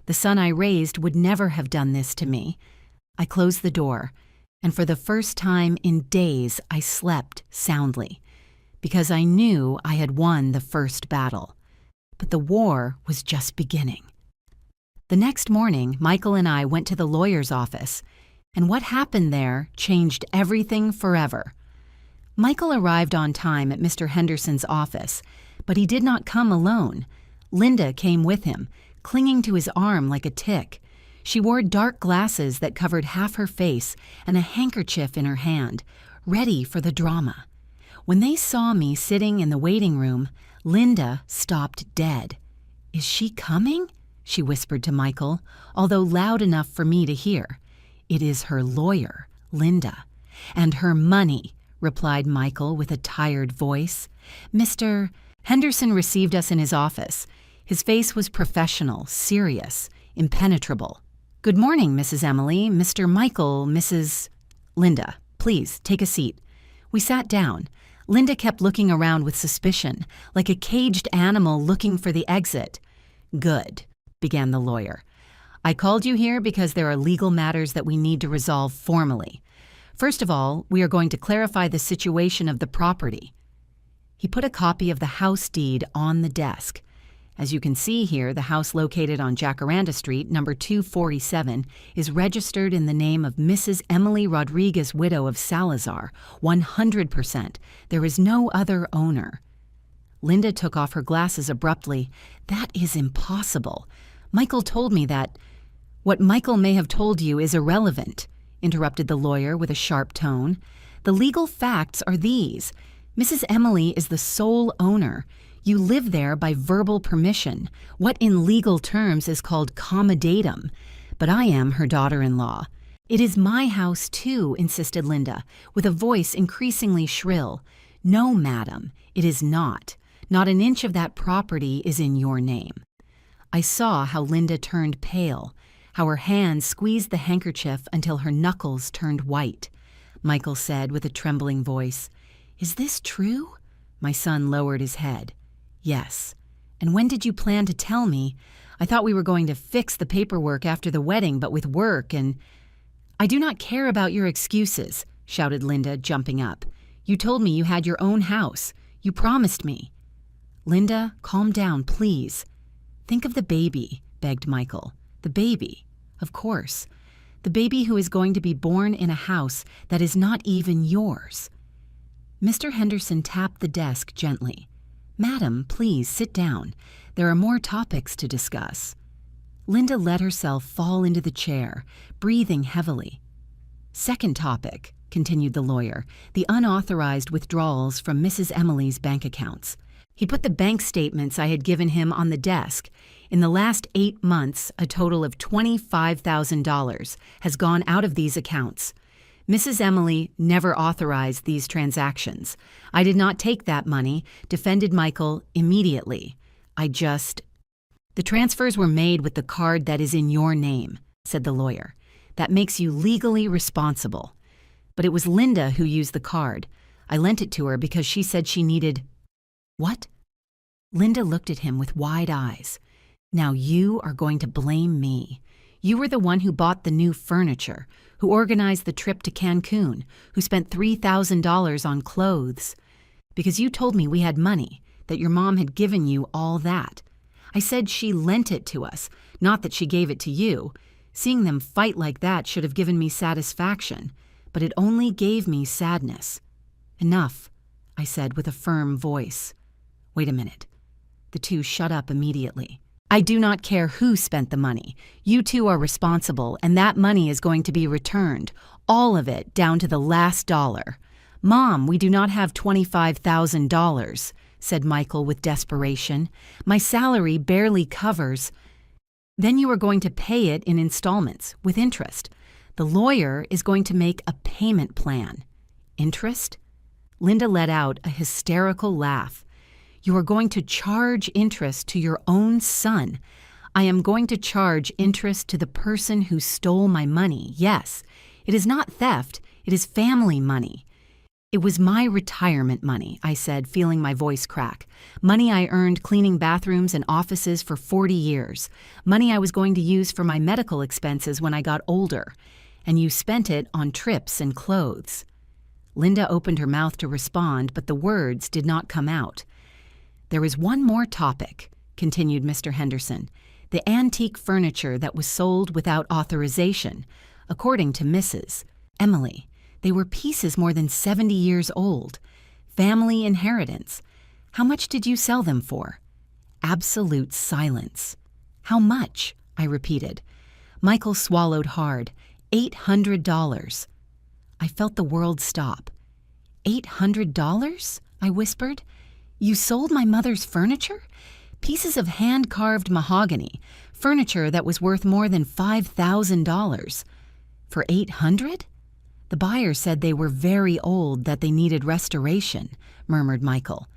Speaker 1: The son I raised would never have done this to me." I closed the door, and for the first time in days I slept soundly, because I knew I had won the first battle. But the war was just beginning. The next morning, Michael and I went to the lawyer's office, and what happened there changed everything forever. Michael arrived on time at Mr. Henderson's office, but he did not come alone. Linda came with him, clinging to his arm like a tick. She wore dark glasses that covered half her face and a handkerchief in her hand, ready for the drama. When they saw me sitting in the waiting room, Linda stopped dead. "Is she coming?" she whispered to Michael, although loud enough for me to hear. "It is her lawyer, Linda. And her money," replied Michael with a tired voice. "Mr. Henderson received us in his office. His face was professional, serious, impenetrable. "Good morning, Mrs. Emily, Mr. Michael, Mrs. Linda. Please, take a seat." We sat down. Linda kept looking around with suspicion, like a caged animal looking for the exit. "Good," began the lawyer. "I called you here because there are legal matters that we need to resolve formally. First of all, we are going to clarify the situation of the property." He put a copy of the house deed on the desk. As you can see here, the house located on Jacaranda Street, number 247, is registered in the name of Mrs. Emily Rodriguez, widow of Salazar, 100%. There is no other owner. Linda took off her glasses abruptly. "That is impossible. Michael told me that." "What Michael may have told you is irrelevant," interrupted the lawyer with a sharp tone. "The legal facts are these. Mrs. Emily is the sole owner. You live there by verbal permission, what in legal terms is called comodatum, but I am her daughter-in-law." "It is my house, too," insisted Linda, with a voice increasingly shrill. "No, madam, it is not. Not an inch of that property is in your name." I saw how Linda turned pale, how her hand squeezed the handkerchief until her knuckles turned white. Michael said with a trembling voice, "Is this true?" My son lowered his head. "Yes. And when did you plan to tell me? I thought we were going to fix the paperwork after the wedding, but with work and—" "I do not care about your excuses," shouted Linda, jumping up. "You told me you had your own house. You promised me." "Linda, calm down, please. Think of the baby," begged Michael. "The baby, of course. The baby who is going to be born in a house that is not even yours." Mr. Henderson tapped the desk gently. "Madam, please sit down. There are more topics to discuss." Linda let herself fall into the chair, breathing heavily. "Second topic," continued the lawyer, "the unauthorized withdrawals from Mrs. Emily's bank accounts. He put the bank statements I had given him on the desk. In the last 8 months, a total of $25,000 has gone out of these accounts. Mrs. Emily never authorized these transactions. I did not take that money," defended Michael immediately. "The transfers were made with the card that is in your name," said the lawyer. "That makes you legally responsible. But it was Linda who used the card. I lent it to her because she said she needed—" "What?" Linda looked at him with wide eyes. "Now you are going to blame me. You were the one who bought the new furniture, who organized the trip to Cancun, who spent $3,000 on clothes. Because you told me we had money, that your mom had given you all that. I said she lent it to us, not that she gave it to you. Seeing them fight like that should have given me satisfaction, but it only gave me sadness." "Enough," I said with a firm voice. "Wait a minute." The two shut up immediately. "I do not care who spent the money. You two are responsible, and that money is going to be returned. All of it, down to the last dollar." "Mom, we do not have $25,000, said Michael with desperation. "My salary barely covers—" "Then you are going to pay it in installments, with interest. The lawyer is going to make a payment plan." "Interest?" Linda let out a hysterical laugh. "You are going to charge interest to your own son. I am going to charge interest to the person who stole my money, yes. It is not theft, it is family money." "It was my retirement money," I said, feeling my voice crack. "Money I earned cleaning bathrooms and offices for 40 years. Money I was going to use for my medical expenses when I got older. And you spent it on trips and clothes." Linda opened her mouth to respond, but the words did not come out. "There is one more topic," continued Mr. Henderson. "The antique furniture that was sold without authorization. According to Mrs. Emily, they were pieces more than 70 years old. Family inheritance. How much did you sell them for?" Absolute silence. "How much?" I repeated. Michael swallowed hard. $800. I felt the world stop. $800? I whispered. "You sold my mother's furniture? Pieces of hand-carved mahogany, furniture that was worth more than $5,000. For $800? The buyer said they were very old, that they needed restoration," murmured Michael.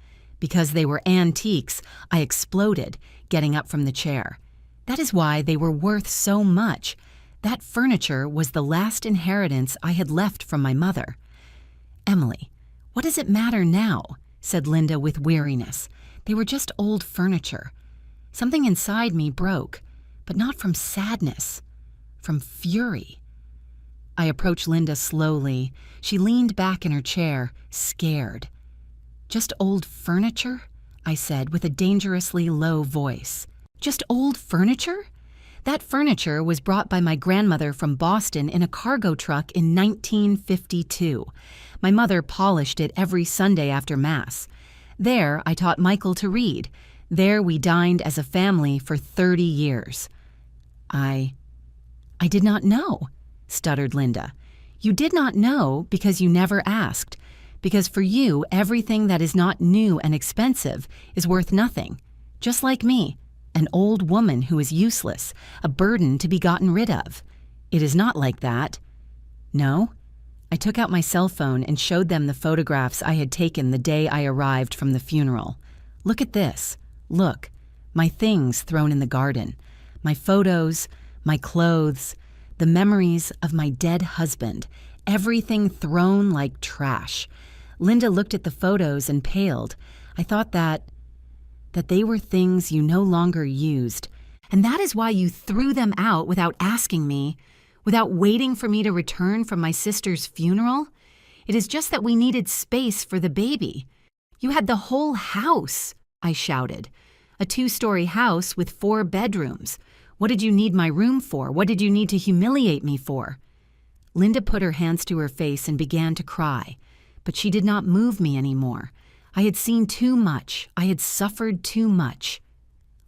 Speaker 1: "Because they were antiques," I exploded, getting up from the chair. "That is why they were worth so much. That furniture was the last inheritance I had left from my mother." "Emily, what does it matter now?" said Linda with weariness. "They were just old furniture. Something inside me broke, but not from sadness, from fury." I approached Linda slowly. She leaned back in her chair, scared. "Just old furniture?" I said with a dangerously low voice. "Just old furniture? That furniture was brought by my grandmother from Boston in a cargo truck in 1952. My mother polished it every Sunday after Mass. There I taught Michael to read. There we dined as a family for 30 years. I did not know," stuttered Linda. "You did not know because you never asked. Because for you, everything that is not new and expensive is worth nothing. Just like me. An old woman who is useless, a burden to be gotten rid of. It is not like that." "No?" I took out my cell phone and showed them the photographs I had taken the day I arrived from the funeral. Look at this. Look, my things thrown in the garden. My photos, my clothes, the memories of my dead husband, everything thrown like trash. Linda looked at the photos and paled. I thought that they were things you no longer used. And that is why you threw them out without asking me, without waiting for me to return from my sister's funeral? It is just that we needed space for the baby. You had the whole house, I shouted. A 2-story house with 4 bedrooms. What did you need my room for? What did you need to humiliate me for? Linda put her hands to her face and began to cry, but she did not move me anymore. I had seen too much. I had suffered too much.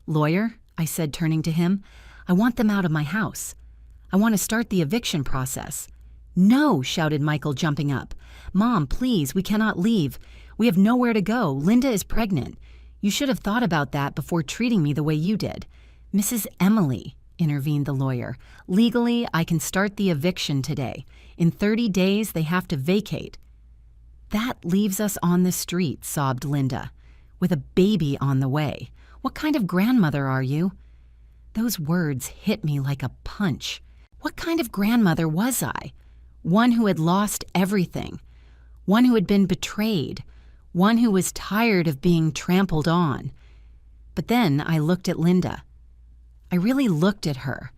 Speaker 1: Lawyer, I said, turning to him, I want them out of my house. I want to start the eviction process. No, shouted Michael, jumping up. Mom, please, we cannot leave. We have nowhere to go. Linda is pregnant. You should have thought about that before treating me the way you did. Mrs. Emily, intervened the lawyer, legally, I can start the eviction today. In 30 days, they have to vacate. That leaves us on the street, sobbed Linda, with a baby on the way. What kind of grandmother are you? Those words hit me like a punch. What kind of grandmother was I? One who had lost everything. One who had been betrayed. One who was tired of being trampled on. But then I looked at Linda. I really looked at her,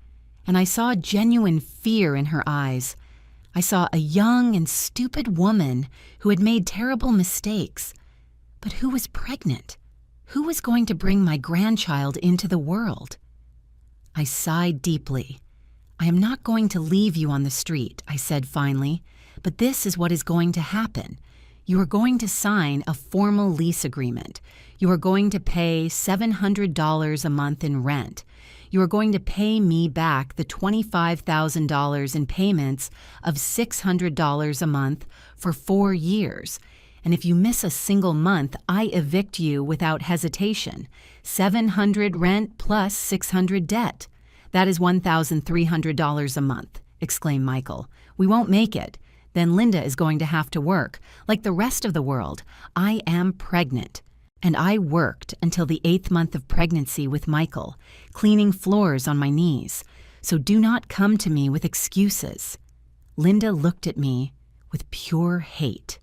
Speaker 1: and I saw genuine fear in her eyes. I saw a young and stupid woman who had made terrible mistakes, but who was pregnant. Who was going to bring my grandchild into the world? I sighed deeply. I am not going to leave you on the street, I said finally, but this is what is going to happen. You are going to sign a formal lease agreement. You are going to pay $700 a month in rent. You are going to pay me back the $25,000 in payments of $600 a month for 4 years. And if you miss a single month, I evict you without hesitation. $700 rent plus $600 debt. That is $1,300 a month, exclaimed Michael. We won't make it. Then Linda is going to have to work. Like the rest of the world, I am pregnant. And I worked until the 8th month of pregnancy with Michael, cleaning floors on my knees. So do not come to me with excuses. Linda looked at me with pure hate.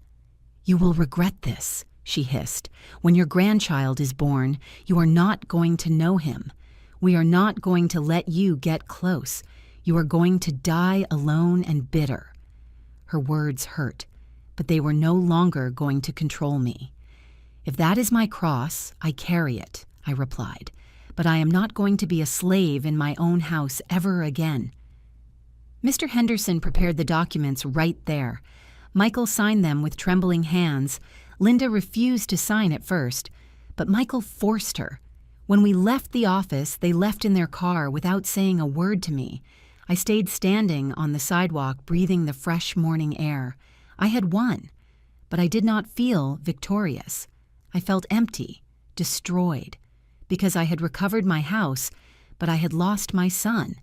Speaker 1: You will regret this, she hissed. When your grandchild is born, you are not going to know him. We are not going to let you get close. You are going to die alone and bitter. Her words hurt, but they were no longer going to control me. If that is my cross, I carry it, I replied, but I am not going to be a slave in my own house ever again. Mr. Henderson prepared the documents right there. Michael signed them with trembling hands. Linda refused to sign at first, but Michael forced her. When we left the office, they left in their car without saying a word to me. I stayed standing on the sidewalk, breathing the fresh morning air. I had won, but I did not feel victorious. I felt empty, destroyed, because I had recovered my house, but I had lost my son,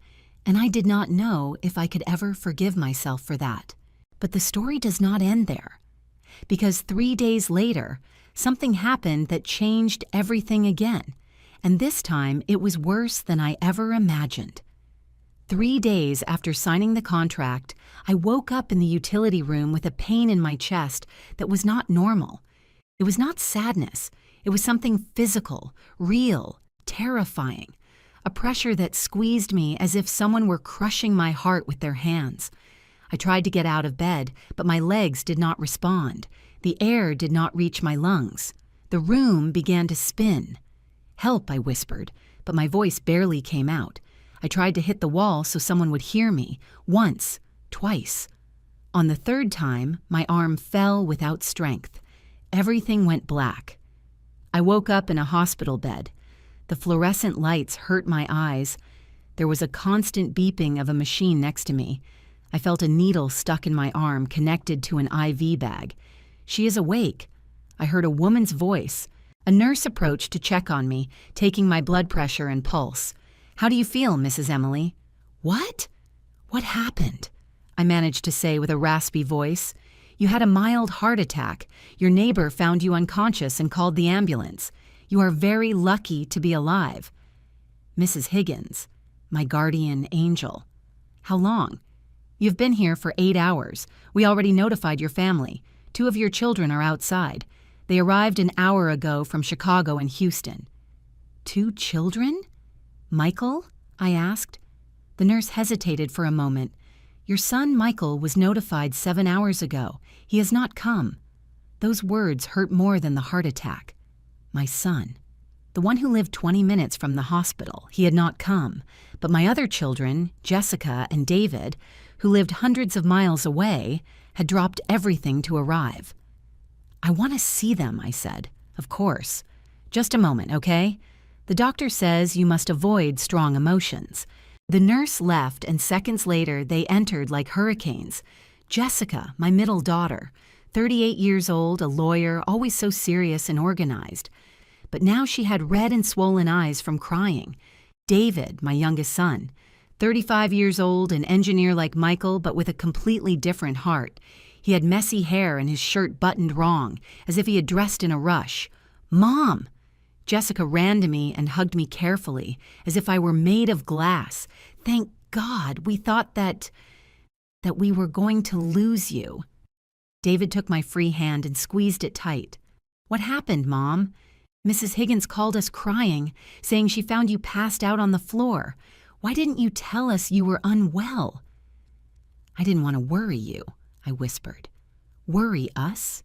Speaker 1: and I did not know if I could ever forgive myself for that. But the story does not end there, because 3 days later, something happened that changed everything again, and this time it was worse than I ever imagined. 3 days after signing the contract, I woke up in the utility room with a pain in my chest that was not normal. It was not sadness. It was something physical, real, terrifying. A pressure that squeezed me as if someone were crushing my heart with their hands. I tried to get out of bed, but my legs did not respond. The air did not reach my lungs. The room began to spin. Help, I whispered, but my voice barely came out. I tried to hit the wall so someone would hear me, once, twice. On the 3rd time, my arm fell without strength. Everything went black. I woke up in a hospital bed. The fluorescent lights hurt my eyes. There was a constant beeping of a machine next to me. I felt a needle stuck in my arm, connected to an IV bag. She is awake. I heard a woman's voice. A nurse approached to check on me, taking my blood pressure and pulse. How do you feel, Mrs. Emily? What? What happened? I managed to say with a raspy voice. You had a mild heart attack. Your neighbor found you unconscious and called the ambulance. You are very lucky to be alive. Mrs. Higgins, my guardian angel. How long? You've been here for 8 hours. We already notified your family. 2 of your children are outside. They arrived an hour ago from Chicago and Houston. 2 children? Michael? I asked. The nurse hesitated for a moment. Your son, Michael, was notified 7 hours ago. He has not come. Those words hurt more than the heart attack. My son. The one who lived 20 minutes from the hospital. He had not come. But my other children, Jessica and David, who lived hundreds of miles away, had dropped everything to arrive. I want to see them, I said. Of course. Just a moment, okay? The doctor says you must avoid strong emotions. The nurse left, and seconds later they entered like hurricanes. Jessica, my middle daughter, 38 years old, a lawyer, always so serious and organized. But now she had red and swollen eyes from crying. David, my youngest son, 35 years old, an engineer like Michael, but with a completely different heart. He had messy hair and his shirt buttoned wrong, as if he had dressed in a rush. Mom! Jessica ran to me and hugged me carefully, as if I were made of glass. Thank God, we thought that we were going to lose you. David took my free hand and squeezed it tight. What happened, Mom? Mrs. Higgins called us crying, saying she found you passed out on the floor. Why didn't you tell us you were unwell? I didn't want to worry you, I whispered. Worry us?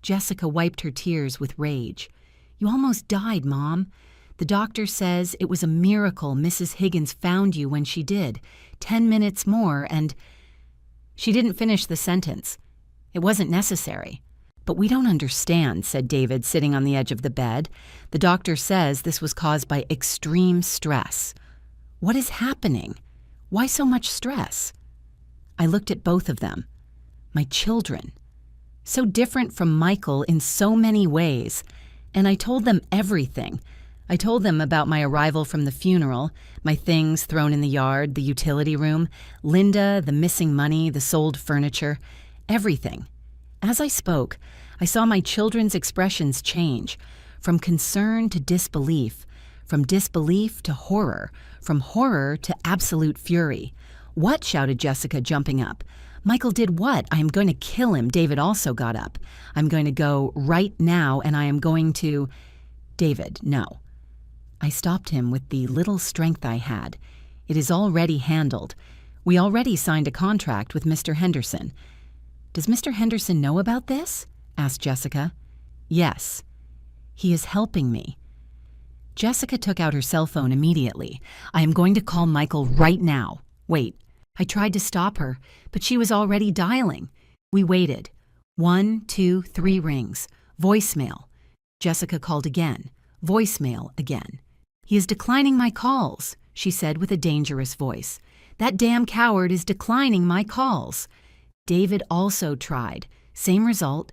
Speaker 1: Jessica wiped her tears with rage. You almost died, Mom. The doctor says it was a miracle Mrs. Higgins found you when she did. 10 minutes more and... She didn't finish the sentence. It wasn't necessary. But we don't understand, said David, sitting on the edge of the bed. The doctor says this was caused by extreme stress. What is happening? Why so much stress? I looked at both of them. My children. So different from Michael in so many ways. And I told them everything. I told them about my arrival from the funeral, my things thrown in the yard, the utility room, Linda, the missing money, the sold furniture, everything. As I spoke, I saw my children's expressions change, from concern to disbelief, from disbelief to horror, from horror to absolute fury. What? Shouted Jessica, jumping up. Michael did what? I am going to kill him. David also got up. I'm going to go right now, and I am going to... David, no. I stopped him with the little strength I had. It is already handled. We already signed a contract with Mr. Henderson. Does Mr. Henderson know about this? Asked Jessica. Yes. He is helping me. Jessica took out her cell phone immediately. I am going to call Michael right now. Wait. I tried to stop her, but she was already dialing. We waited. 1, 2, 3 rings. Voicemail. Jessica called again. Voicemail again. He is declining my calls, she said with a dangerous voice. That damn coward is declining my calls. David also tried. Same result.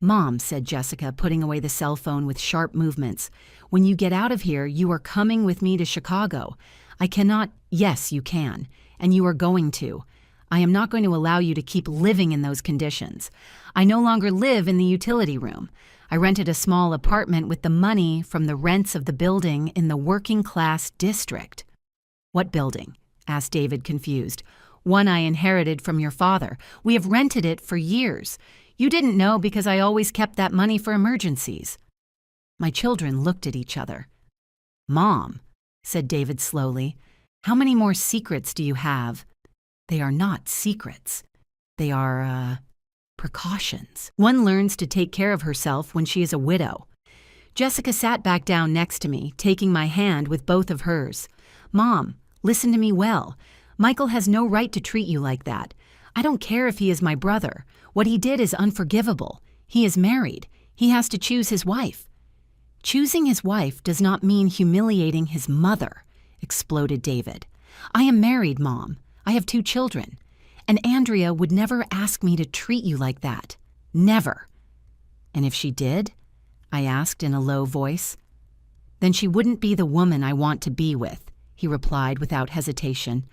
Speaker 1: Mom, said Jessica, putting away the cell phone with sharp movements. When you get out of here, you are coming with me to Chicago. I cannot... Yes, you can. And you are going to. I am not going to allow you to keep living in those conditions. I no longer live in the utility room. I rented a small apartment with the money from the rents of the building in the working-class district. What building? Asked David, confused. One I inherited from your father. We have rented it for years. You didn't know because I always kept that money for emergencies. My children looked at each other. Mom, said David slowly, how many more secrets do you have? They are not secrets. They are, precautions. One learns to take care of herself when she is a widow. Jessica sat back down next to me, taking my hand with both of hers. Mom, listen to me well. Michael has no right to treat you like that. I don't care if he is my brother. What he did is unforgivable. He is married. He has to choose his wife. Choosing his wife does not mean humiliating his mother, exploded David. I am married, Mom. I have 2 children. And Andrea would never ask me to treat you like that. Never. And if she did? I asked in a low voice. Then she wouldn't be the woman I want to be with, he replied without hesitation.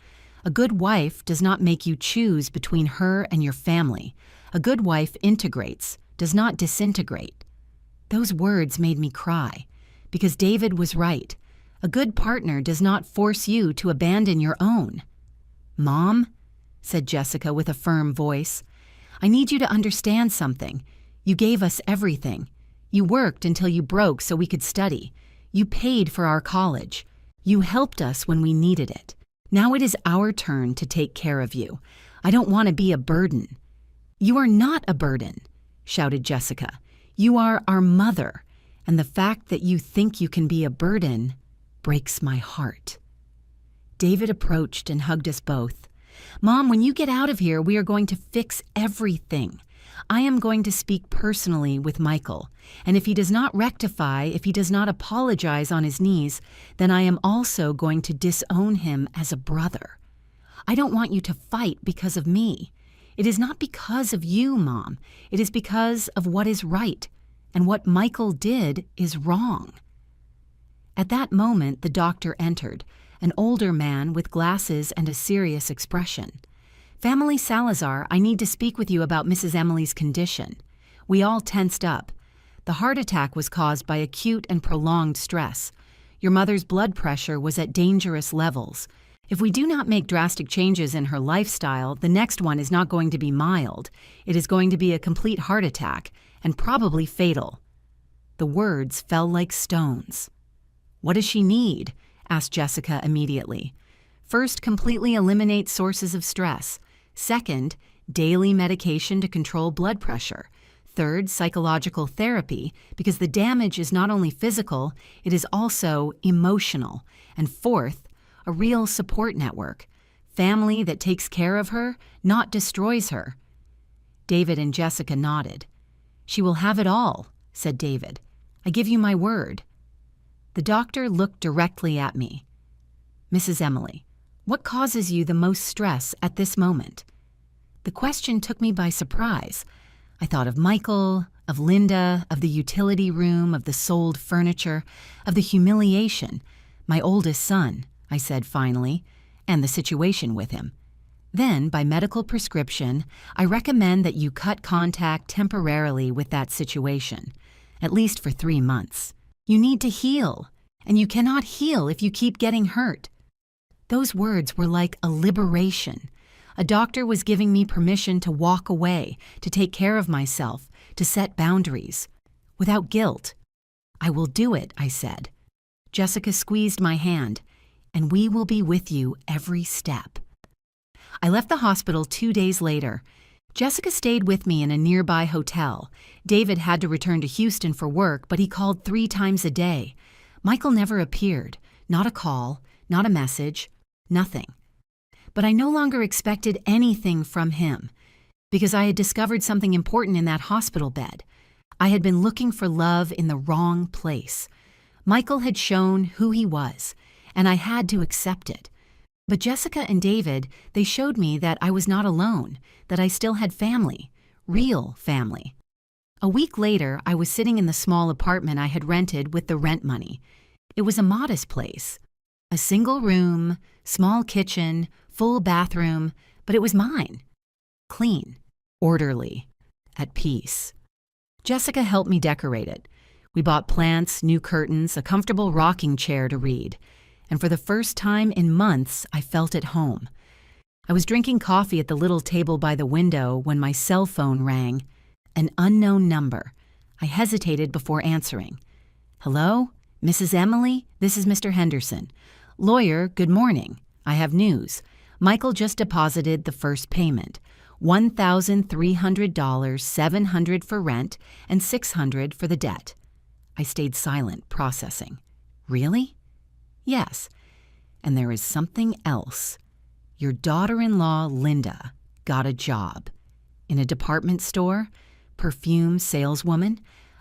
Speaker 1: A good wife does not make you choose between her and your family. A good wife integrates, does not disintegrate. Those words made me cry. because David was right. A good partner does not force you to abandon your own. "Mom," said Jessica with a firm voice, "I need you to understand something. You gave us everything. You worked until you broke so we could study. You paid for our college. You helped us when we needed it. Now it is our turn to take care of you. I don't want to be a burden." "You are not a burden," shouted Jessica. "You are our mother, and the fact that you think you can be a burden breaks my heart." David approached and hugged us both. "Mom, when you get out of here, we are going to fix everything. I am going to speak personally with Michael, and if he does not rectify, if he does not apologize on his knees, then I am also going to disown him as a brother. I don't want you to fight because of me. It is not because of you, Mom. It is because of what is right, and what Michael did is wrong." At that moment, the doctor entered, an older man with glasses and a serious expression. "Family Salazar, I need to speak with you about Mrs. Emily's condition." We all tensed up. The heart attack was caused by acute and prolonged stress. Your mother's blood pressure was at dangerous levels. If we do not make drastic changes in her lifestyle, the next one is not going to be mild. It is going to be a complete heart attack, and probably fatal. The words fell like stones. "What does she need?" asked Jessica immediately. "First, completely eliminate sources of stress. Second, daily medication to control blood pressure. Third, psychological therapy, because the damage is not only physical, it is also emotional. And fourth, a real support network. Family that takes care of her, not destroys her." David and Jessica nodded. "She will have it all," said David. "I give you my word." The doctor looked directly at me. "Mrs. Emily, what causes you the most stress at this moment?" The question took me by surprise. I thought of Michael, of Linda, of the utility room, of the sold furniture, of the humiliation. "My oldest son," I said finally, "and the situation with him. Then, by medical prescription, I recommend that you cut contact temporarily with that situation, at least for 3 months. You need to heal, and you cannot heal if you keep getting hurt." Those words were like a liberation. A doctor was giving me permission to walk away, to take care of myself, to set boundaries, without guilt. "I will do it," I said. Jessica squeezed my hand. "And we will be with you every step." I left the hospital 2 days later. Jessica stayed with me in a nearby hotel. David had to return to Houston for work, but he called 3 times a day. Michael never appeared. Not a call, not a message, nothing. But I no longer expected anything from him, because I had discovered something important in that hospital bed. I had been looking for love in the wrong place. Michael had shown who he was, and I had to accept it. But Jessica and David, they showed me that I was not alone, that I still had family, real family. A week later, I was sitting in the small apartment I had rented with the rent money. It was a modest place. A single room, small kitchen, full bathroom, but it was mine. Clean, orderly, at peace. Jessica helped me decorate it. We bought plants, new curtains, a comfortable rocking chair to read. And for the first time in months, I felt at home. I was drinking coffee at the little table by the window when my cell phone rang. An unknown number. I hesitated before answering. "Hello? Mrs. Emily? This is Mr. Henderson. Lawyer, good morning. I have news. Michael just deposited the first payment. $1,300, $700 for rent, and $600 for the debt." I stayed silent, processing. "Really?" "Yes. And there is something else. Your daughter-in-law, Linda, got a job. In a department store, perfume saleswoman.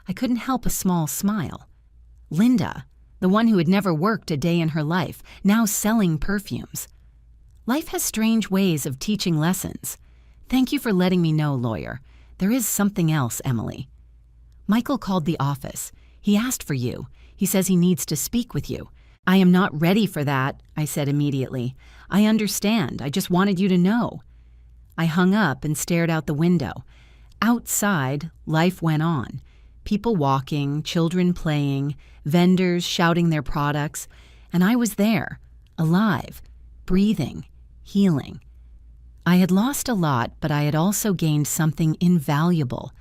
Speaker 1: I couldn't help a small smile. Linda, the one who had never worked a day in her life, now selling perfumes. Life has strange ways of teaching lessons. Thank you for letting me know, lawyer. There is something else, Emily. Michael called the office. He asked for you. He says he needs to speak with you. I am not ready for that, I said immediately. I understand. I just wanted you to know. I hung up and stared out the window. Outside, life went on. People walking, children playing, vendors shouting their products, and I was there, alive, breathing, healing. I had lost a lot, but I had also gained something invaluable.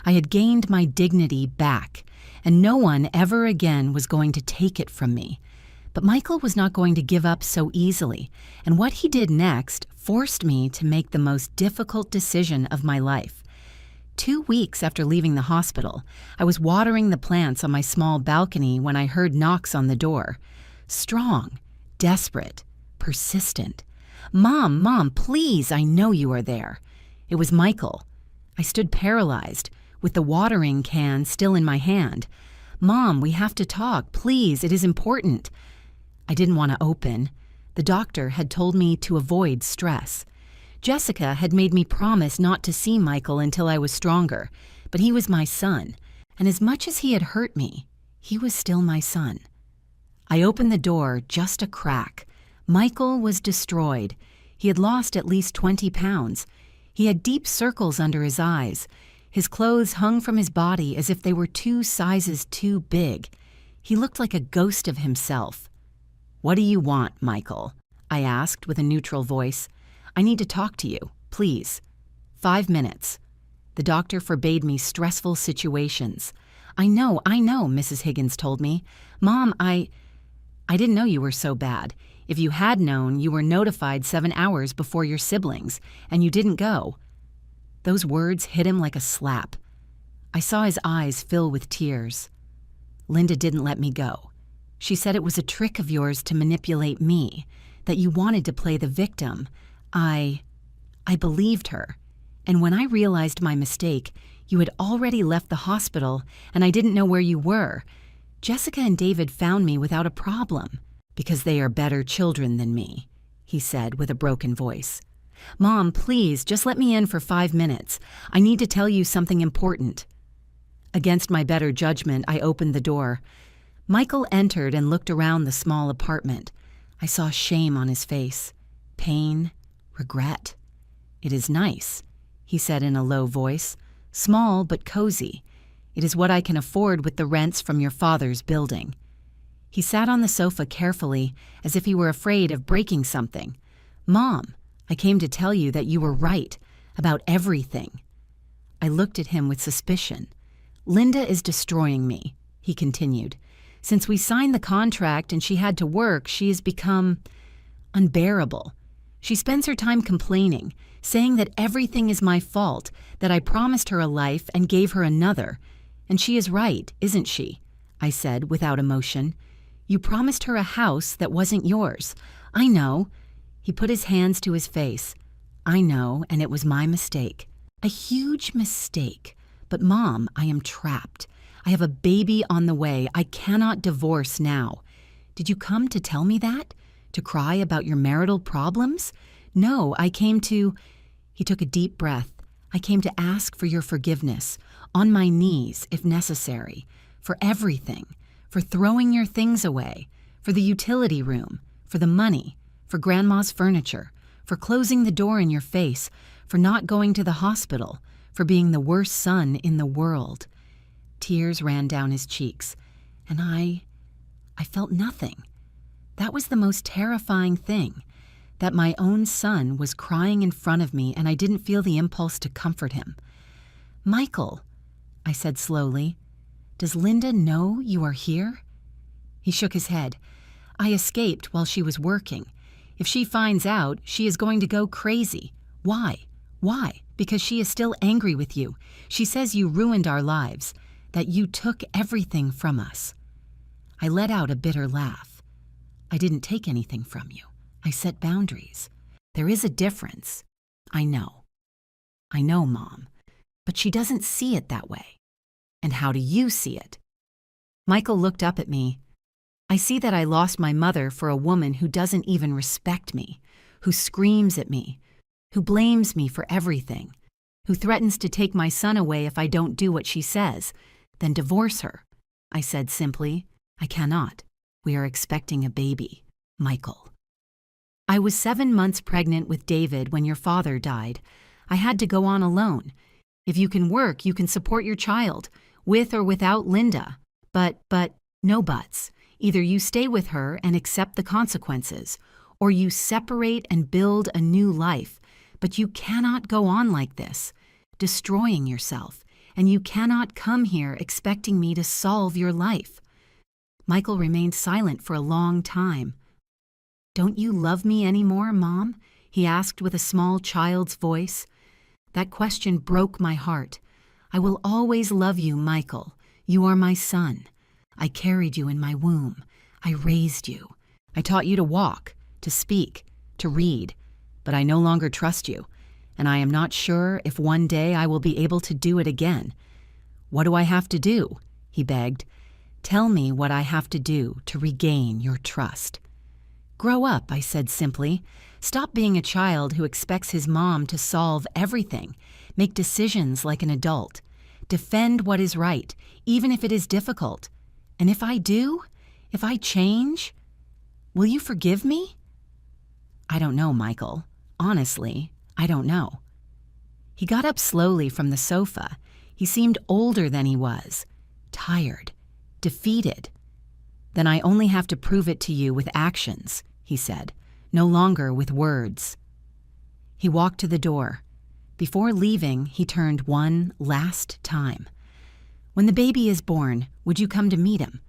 Speaker 1: I had gained my dignity back, and no one ever again was going to take it from me. But Michael was not going to give up so easily, and what he did next forced me to make the most difficult decision of my life. 2 weeks after leaving the hospital, I was watering the plants on my small balcony when I heard knocks on the door. Strong, desperate, persistent. Mom, please, I know you are there." It was Michael. I stood paralyzed, with the watering can still in my hand. "Mom, we have to talk, please, it is important." I didn't want to open. The doctor had told me to avoid stress. Jessica had made me promise not to see Michael until I was stronger, but he was my son, and as much as he had hurt me, he was still my son. I opened the door just a crack. Michael was destroyed. He had lost at least 20 pounds. He had deep circles under his eyes. His clothes hung from his body as if they were 2 sizes too big. He looked like a ghost of himself. "What do you want, Michael?" I asked with a neutral voice. "I need to talk to you, please." 5 minutes. The doctor forbade me stressful situations. I know, Mrs. Higgins told me. "Mom, I didn't know you were so bad. If you had known, you were notified 7 hours before your siblings, and you didn't go." Those words hit him like a slap. I saw his eyes fill with tears. "Linda didn't let me go. She said it was a trick of yours to manipulate me, that you wanted to play the victim. I believed her. And when I realized my mistake, you had already left the hospital, and I didn't know where you were. Jessica and David found me without a problem, because they are better children than me," he said with a broken voice. "Mom, please, just let me in for 5 minutes. I need to tell you something important." Against my better judgment, I opened the door. Michael entered and looked around the small apartment. I saw shame on his face, pain, regret. "It is nice," he said in a low voice. "Small but cozy. It is what I can afford with the rents from your father's building." He sat on the sofa carefully, as if he were afraid of breaking something. "Mom, I came to tell you that you were right, about everything." I looked at him with suspicion. "Linda is destroying me," he continued. "Since we signed the contract and she had to work, she has become unbearable. She spends her time complaining, saying that everything is my fault, that I promised her a life and gave her another. And she is right, isn't she?" I said without emotion. "You promised her a house that wasn't yours. I know." He put his hands to his face. "I know, and it was my mistake. A huge mistake. But Mom, I am trapped. I have a baby on the way. I cannot divorce now. Did you come to tell me that? To cry about your marital problems? No, I came to—" He took a deep breath. "I came to ask for your forgiveness, on my knees if necessary, for everything, for throwing your things away, for the utility room, for the money, for Grandma's furniture, for closing the door in your face, for not going to the hospital, for being the worst son in the world." Tears ran down his cheeks, and I felt nothing. That was the most terrifying thing, that my own son was crying in front of me and I didn't feel the impulse to comfort him. "Michael," I said slowly, "does Linda know you are here?" He shook his head. "I escaped while she was working. If she finds out, she is going to go crazy. Why? Why? Because she is still angry with you. She says you ruined our lives, that you took everything from us." I let out a bitter laugh. "I didn't take anything from you. I set boundaries. There is a difference. I know, Mom, but she doesn't see it that way. And how do you see it?" Michael looked up at me. "I see that I lost my mother for a woman who doesn't even respect me, who screams at me, who blames me for everything, who threatens to take my son away if I don't do what she says. Then divorce her." I said simply. "I cannot. We are expecting a baby, Michael." "I was 7 months pregnant with David when your father died. I had to go on alone. If you can work, you can support your child. with or without Linda. But, no buts. Either you stay with her and accept the consequences, or you separate and build a new life. But you cannot go on like this, destroying yourself, and you cannot come here expecting me to solve your life." Michael remained silent for a long time. "Don't you love me anymore, Mom?" he asked with a small child's voice. That question broke my heart. "I will always love you, Michael. You are my son. I carried you in my womb. I raised you. I taught you to walk, to speak, to read. But I no longer trust you, and I am not sure if one day I will be able to do it again. What do I have to do?" he begged. "Tell me what I have to do to regain your trust." "Grow up," I said simply. "Stop being a child who expects his mom to solve everything. Make decisions like an adult. Defend what is right, even if it is difficult. And if I do, if I change, will you forgive me?" "I don't know, Michael. Honestly, I don't know." He got up slowly from the sofa. He seemed older than he was, tired, defeated. "Then I only have to prove it to you with actions," he said, "no longer with words." He walked to the door. Before leaving, he turned one last time. "When the baby is born, would you come to meet him?"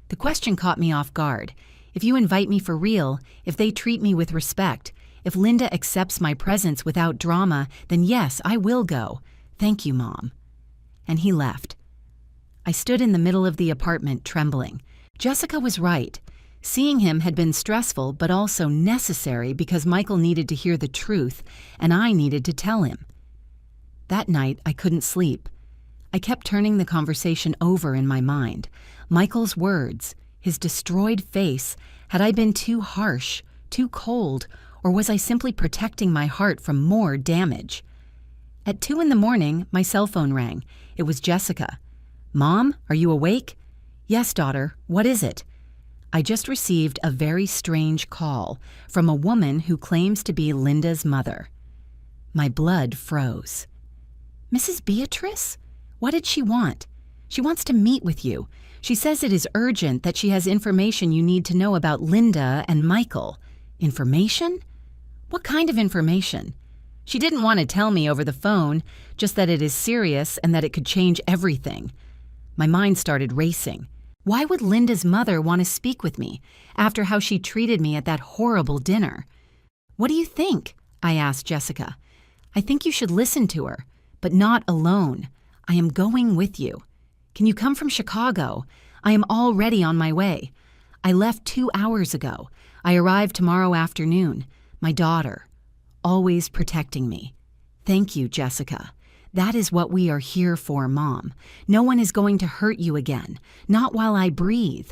Speaker 1: The question caught me off guard. If you invite me for real, if they treat me with respect, if Linda accepts my presence without drama, then yes, I will go. Thank you, Mom. And he left. I stood in the middle of the apartment, trembling. Jessica was right. Seeing him had been stressful, but also necessary because Michael needed to hear the truth, and I needed to tell him. That night, I couldn't sleep. I kept turning the conversation over in my mind. Michael's words, his destroyed face. Had I been too harsh, too cold, or was I simply protecting my heart from more damage? At 2 a.m, my cell phone rang. It was Jessica. "Mom, are you awake?" "Yes, daughter. What is it?" I just received a very strange call from a woman who claims to be Linda's mother. My blood froze. "Mrs. Beatrice? What did she want?" "She wants to meet with you. She says it is urgent, that she has information you need to know about Linda and Michael." "Information? What kind of information?" "She didn't want to tell me over the phone, just that it is serious and that it could change everything." My mind started racing. Why would Linda's mother want to speak with me after how she treated me at that horrible dinner? "What do you think?" I asked Jessica. "I think you should listen to her, but not alone. I am going with you. Can you come from Chicago? I am already on my way. I left 2 hours ago. I arrive tomorrow afternoon. My daughter, always protecting me. Thank you, Jessica. That is what we are here for, Mom. No one is going to hurt you again, not while I breathe."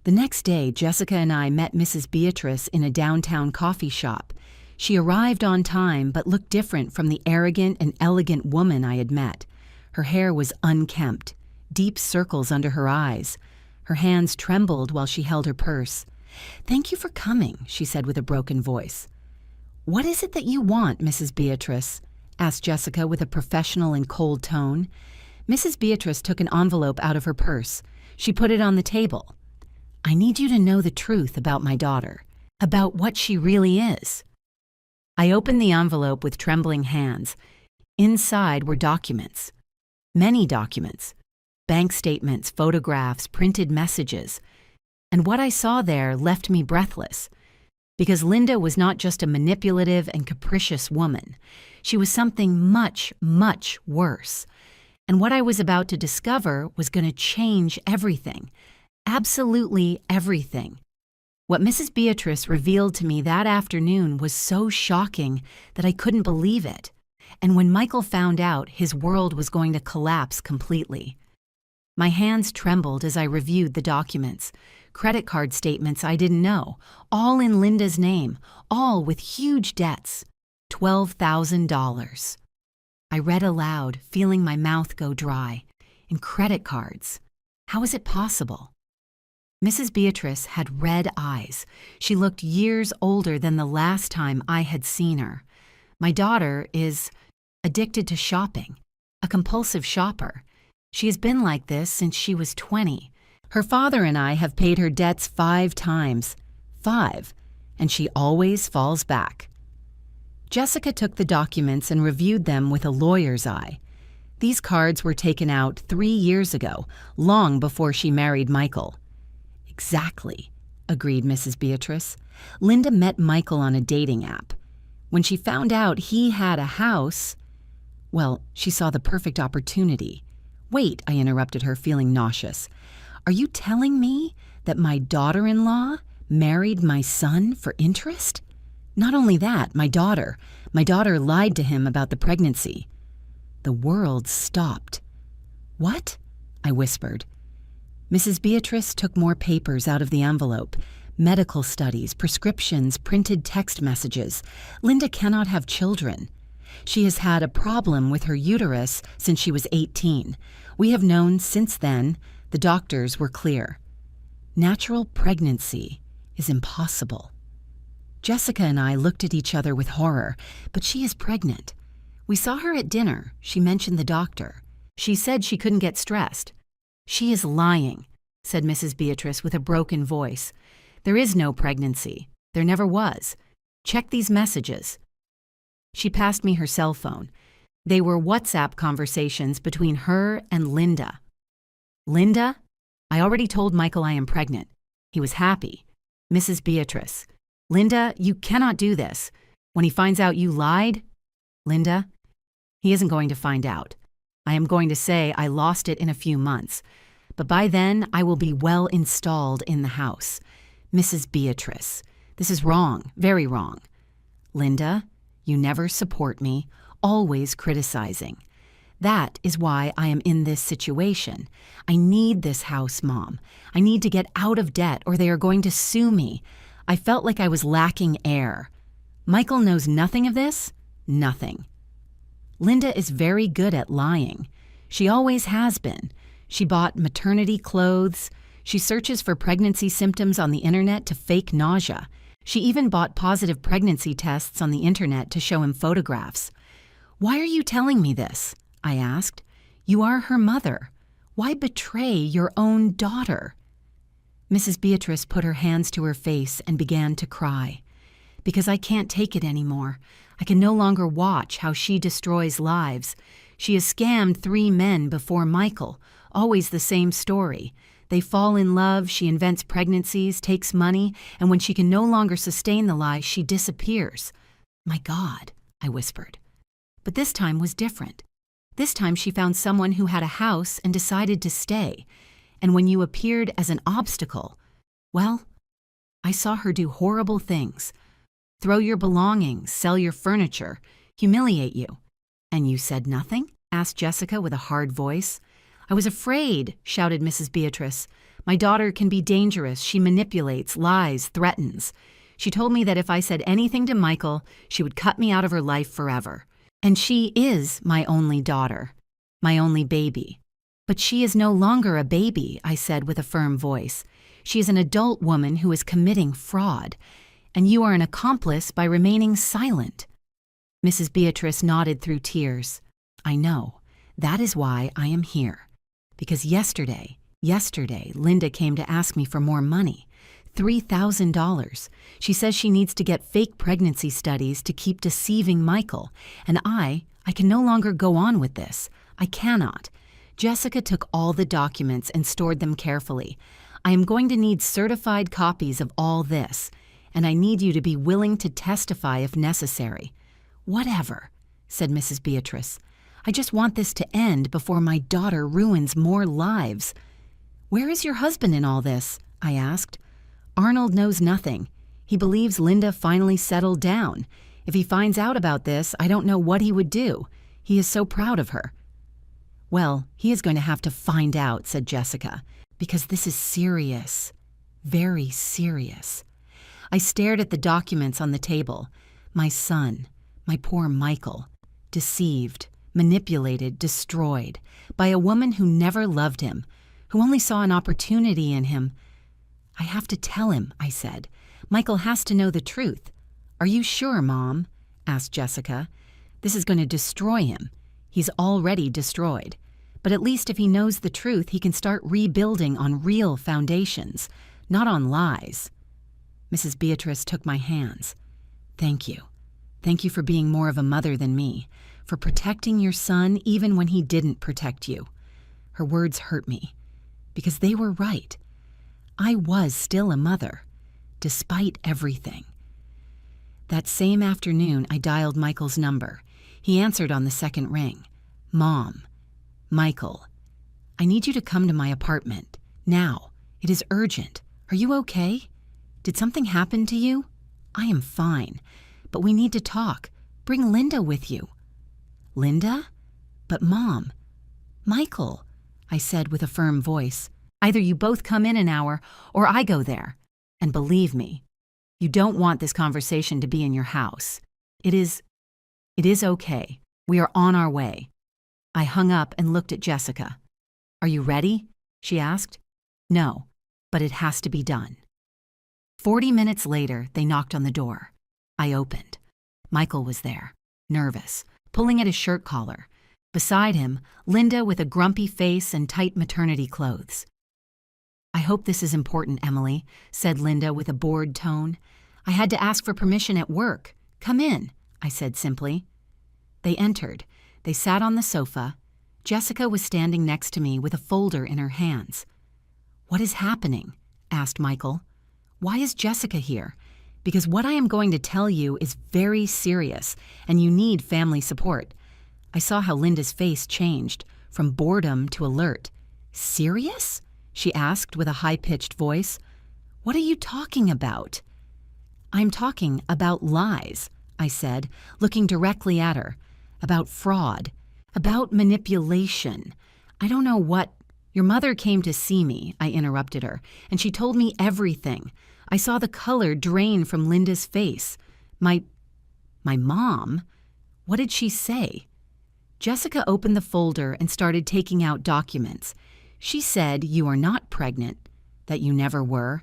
Speaker 1: The next day, Jessica and I met Mrs. Beatrice in a downtown coffee shop. She arrived on time but looked different from the arrogant and elegant woman I had met. Her hair was unkempt, deep circles under her eyes. Her hands trembled while she held her purse. "Thank you for coming," she said with a broken voice. "What is it that you want, Mrs. Beatrice?" asked Jessica with a professional and cold tone. Mrs. Beatrice took an envelope out of her purse. She put it on the table. "I need you to know the truth about my daughter, about what she really is." I opened the envelope with trembling hands. Inside were documents. Many documents. Bank statements, photographs, printed messages. And what I saw there left me breathless. Because Linda was not just a manipulative and capricious woman. She was something much, much worse. And what I was about to discover was going to change everything. Absolutely everything. What Mrs. Beatrice revealed to me that afternoon was so shocking that I couldn't believe it. And when Michael found out, his world was going to collapse completely. My hands trembled as I reviewed the documents. Credit card statements I didn't know, all in Linda's name, all with huge debts. $12,000. I read aloud, feeling my mouth go dry. And credit cards. How is it possible? Mrs. Beatrice had red eyes. She looked years older than the last time I had seen her. My daughter is addicted to shopping, a compulsive shopper. She has been like this since she was 20. Her father and I have paid her debts 5 times. 5. And she always falls back. Jessica took the documents and reviewed them with a lawyer's eye. These cards were taken out 3 years ago, long before she married Michael. Exactly, agreed Mrs. Beatrice. Linda met Michael on a dating app. When she found out he had a house, well, she saw the perfect opportunity. Wait, I interrupted her, feeling nauseous. Are you telling me that my daughter-in-law married my son for interest? Not only that, my daughter lied to him about the pregnancy. The world stopped. What? I whispered. Mrs. Beatrice took more papers out of the envelope. Medical studies, prescriptions, printed text messages. Linda cannot have children. She has had a problem with her uterus since she was 18. We have known since then. The doctors were clear. Natural pregnancy is impossible. Jessica and I looked at each other with horror, but she is pregnant. We saw her at dinner. She mentioned the doctor. She said she couldn't get stressed. She is lying, said Mrs. Beatrice with a broken voice. There is no pregnancy. There never was. Check these messages. She passed me her cell phone. They were WhatsApp conversations between her and Linda. Linda? I already told Michael I am pregnant. He was happy. Mrs. Beatrice. Linda, you cannot do this. When he finds out you lied, Linda, he isn't going to find out. I am going to say I lost it in a few months. But by then, I will be well installed in the house. Mrs. Beatrice, this is wrong, very wrong. Linda, you never support me, always criticizing. That is why I am in this situation. I need this house, Mom. I need to get out of debt or they are going to sue me. I felt like I was lacking air. Michael knows nothing of this? Nothing. Linda is very good at lying. She always has been. She bought maternity clothes. She searches for pregnancy symptoms on the internet to fake nausea. She even bought positive pregnancy tests on the internet to show him photographs. Why are you telling me this? I asked. You are her mother. Why betray your own daughter? Mrs. Beatrice put her hands to her face and began to cry. Because I can't take it anymore. I can no longer watch how she destroys lives. She has scammed 3 men before Michael. Always the same story. They fall in love, she invents pregnancies, takes money, and when she can no longer sustain the lie, she disappears. My God, I whispered. But this time was different. This time she found someone who had a house and decided to stay. And when you appeared as an obstacle, well, I saw her do horrible things. Throw your belongings, sell your furniture, humiliate you. And you said nothing? Asked Jessica with a hard voice. I was afraid, shouted Mrs. Beatrice. My daughter can be dangerous. She manipulates, lies, threatens. She told me that if I said anything to Michael, she would cut me out of her life forever. And she is my only daughter, my only baby. But she is no longer a baby, I said with a firm voice. She is an adult woman who is committing fraud. And you are an accomplice by remaining silent. Mrs. Beatrice nodded through tears. I know. That is why I am here. Because yesterday, Linda came to ask me for more money. $3,000. She says she needs to get fake pregnancy studies to keep deceiving Michael. And I can no longer go on with this. I cannot. Jessica took all the documents and stored them carefully. I am going to need certified copies of all this. And I need you to be willing to testify if necessary. Whatever, said Mrs. Beatrice. I just want this to end before my daughter ruins more lives. Where is your husband in all this? I asked. Arnold knows nothing. He believes Linda finally settled down. If he finds out about this, I don't know what he would do. He is so proud of her. Well, he is going to have to find out, said Jessica, because this is serious. Very serious. I stared at the documents on the table. My son, my poor Michael, deceived, manipulated, destroyed by a woman who never loved him, who only saw an opportunity in him. I have to tell him, I said. Michael has to know the truth. Are you sure, Mom? Asked Jessica. This is going to destroy him. He's already destroyed. But at least if he knows the truth, he can start rebuilding on real foundations, not on lies. Mrs. Beatrice took my hands. Thank you. Thank you for being more of a mother than me, for protecting your son even when he didn't protect you. Her words hurt me, because they were right. I was still a mother, despite everything. That same afternoon, I dialed Michael's number. He answered on the second ring. Mom. Michael. I need you to come to my apartment. Now. It is urgent. Are you okay? Did something happen to you? I am fine, but we need to talk. Bring Linda with you. Linda? But Mom. Michael, I said with a firm voice. Either you both come in an hour or I go there. And believe me, you don't want this conversation to be in your house. It is okay. We are on our way. I hung up and looked at Jessica. Are you ready? She asked. No, but it has to be done. 40 minutes later, they knocked on the door. I opened. Michael was there, nervous, pulling at his shirt collar. Beside him, Linda with a grumpy face and tight maternity clothes. I hope this is important, Emily, said Linda with a bored tone. I had to ask for permission at work. Come in, I said simply. They entered. They sat on the sofa. Jessica was standing next to me with a folder in her hands. What is happening? Asked Michael. Why is Jessica here? Because what I am going to tell you is very serious, and you need family support. I saw how Linda's face changed, from boredom to alert. Serious? She asked with a high-pitched voice. What are you talking about? I'm talking about lies, I said, looking directly at her. About fraud. About manipulation. I don't know what. Your mother came to see me, I interrupted her, and she told me everything. I saw the color drain from Linda's face. My mom? What did she say? Jessica opened the folder and started taking out documents. She said you are not pregnant, that you never were,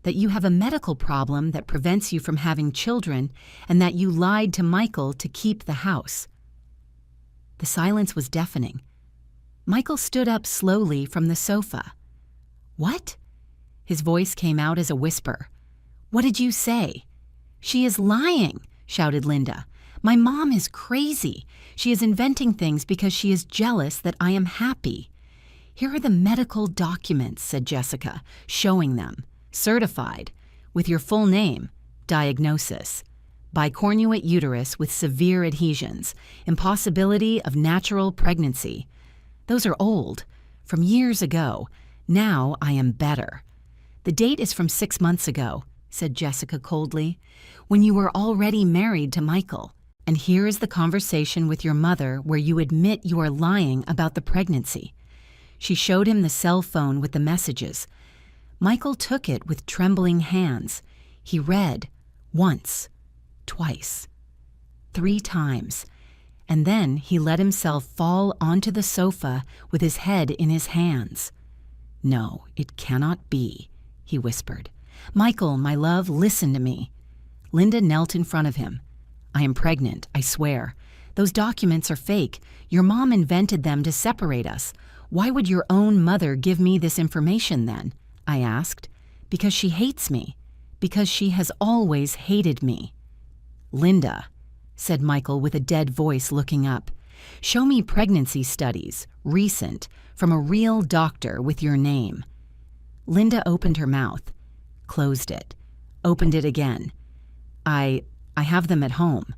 Speaker 1: that you have a medical problem that prevents you from having children, and that you lied to Michael to keep the house. The silence was deafening. Michael stood up slowly from the sofa. What? His voice came out as a whisper. What did you say? She is lying, shouted Linda. My mom is crazy. She is inventing things because she is jealous that I am happy. Here are the medical documents, said Jessica, showing them. Certified, with your full name, diagnosis. Bicornuate uterus with severe adhesions, impossibility of natural pregnancy. Those are old, from years ago. Now I am better. The date is from 6 months ago, said Jessica coldly, when you were already married to Michael. And here is the conversation with your mother where you admit you are lying about the pregnancy. She showed him the cell phone with the messages. Michael took it with trembling hands. He read, once, twice, 3 times, and then he let himself fall onto the sofa with his head in his hands. No, it cannot be, he whispered. Michael, my love, listen to me. Linda knelt in front of him. I am pregnant, I swear. Those documents are fake. Your mom invented them to separate us. Why would your own mother give me this information then? I asked. Because she hates me. Because she has always hated me. Linda, said Michael with a dead voice looking up, show me pregnancy studies, recent, from a real doctor with your name. Linda opened her mouth, closed it, opened it again. I have them at home.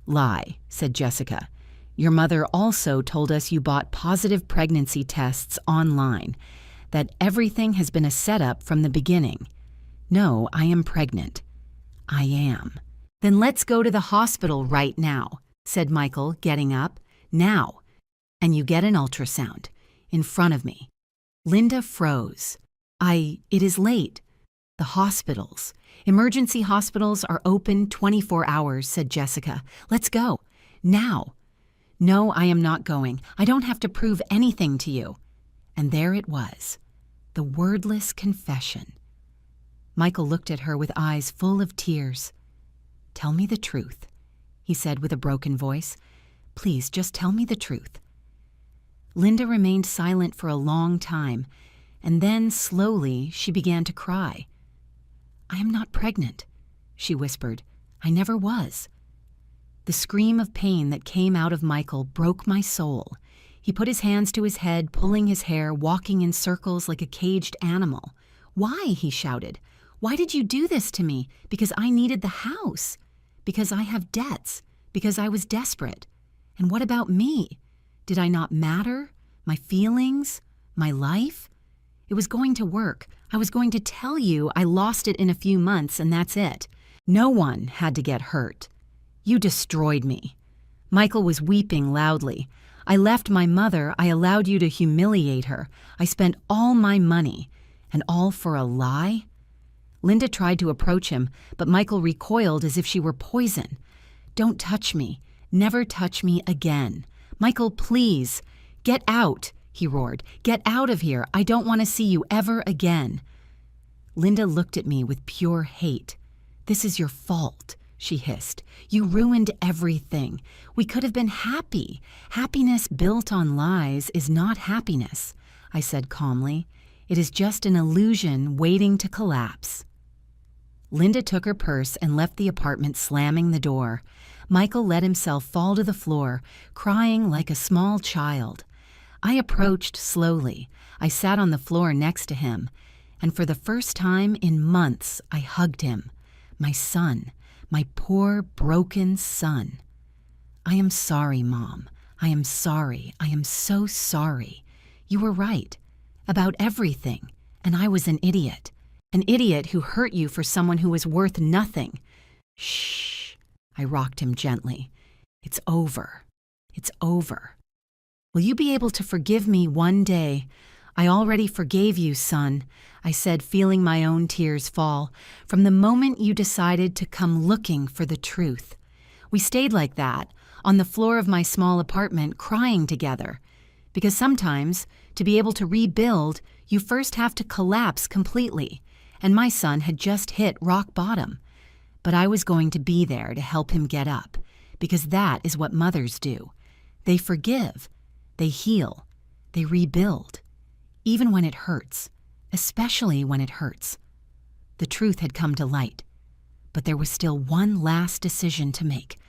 Speaker 1: Lie, said Jessica. Your mother also told us you bought positive pregnancy tests online, that everything has been a setup from the beginning. No, I am pregnant. I am. Then let's go to the hospital right now, said Michael, getting up. Now. And you get an ultrasound. In front of me. Linda froze. It is late. The hospitals. Emergency hospitals are open 24 hours, said Jessica. Let's go. Now. No, I am not going. I don't have to prove anything to you. And there it was. The wordless confession. Michael looked at her with eyes full of tears. Tell me the truth, he said with a broken voice. Please, just tell me the truth. Linda remained silent for a long time, and then slowly she began to cry. "I am not pregnant," she whispered. "I never was." The scream of pain that came out of Michael broke my soul. He put his hands to his head, pulling his hair, walking in circles like a caged animal. "Why?" he shouted. "Why did you do this to me? Because I needed the house. Because I have debts. Because I was desperate. And what about me? Did I not matter? My feelings? My life? It was going to work. I was going to tell you I lost it in a few months, and that's it. No one had to get hurt. You destroyed me." Michael was weeping loudly. "I left my mother. I allowed you to humiliate her. I spent all my money. And all for a lie?" Linda tried to approach him, but Michael recoiled as if she were poison. "Don't touch me. Never touch me again. Michael, please. Get out," he roared. "Get out of here. I don't want to see you ever again." Linda looked at me with pure hate. "This is your fault," she hissed. "You ruined everything. We could have been happy. Happiness built on lies is not happiness," I said calmly. "It is just an illusion waiting to collapse." Linda took her purse and left the apartment, slamming the door. Michael let himself fall to the floor, crying like a small child. I approached slowly. I sat on the floor next to him, and for the first time in months, I hugged him. My son, my poor, broken son. "I am sorry, Mom. I am sorry. I am so sorry. You were right about everything, and I was an idiot. An idiot who hurt you for someone who was worth nothing." "Shh." I rocked him gently. "It's over. It's over. Will you be able to forgive me one day?" "I already forgave you, son," I said, feeling my own tears fall, "from the moment you decided to come looking for the truth." We stayed like that, on the floor of my small apartment, crying together. Because sometimes, to be able to rebuild, you first have to collapse completely, and my son had just hit rock bottom. But I was going to be there to help him get up, because that is what mothers do. They forgive, they heal, they rebuild, even when it hurts, especially when it hurts. The truth had come to light, but there was still one last decision to make,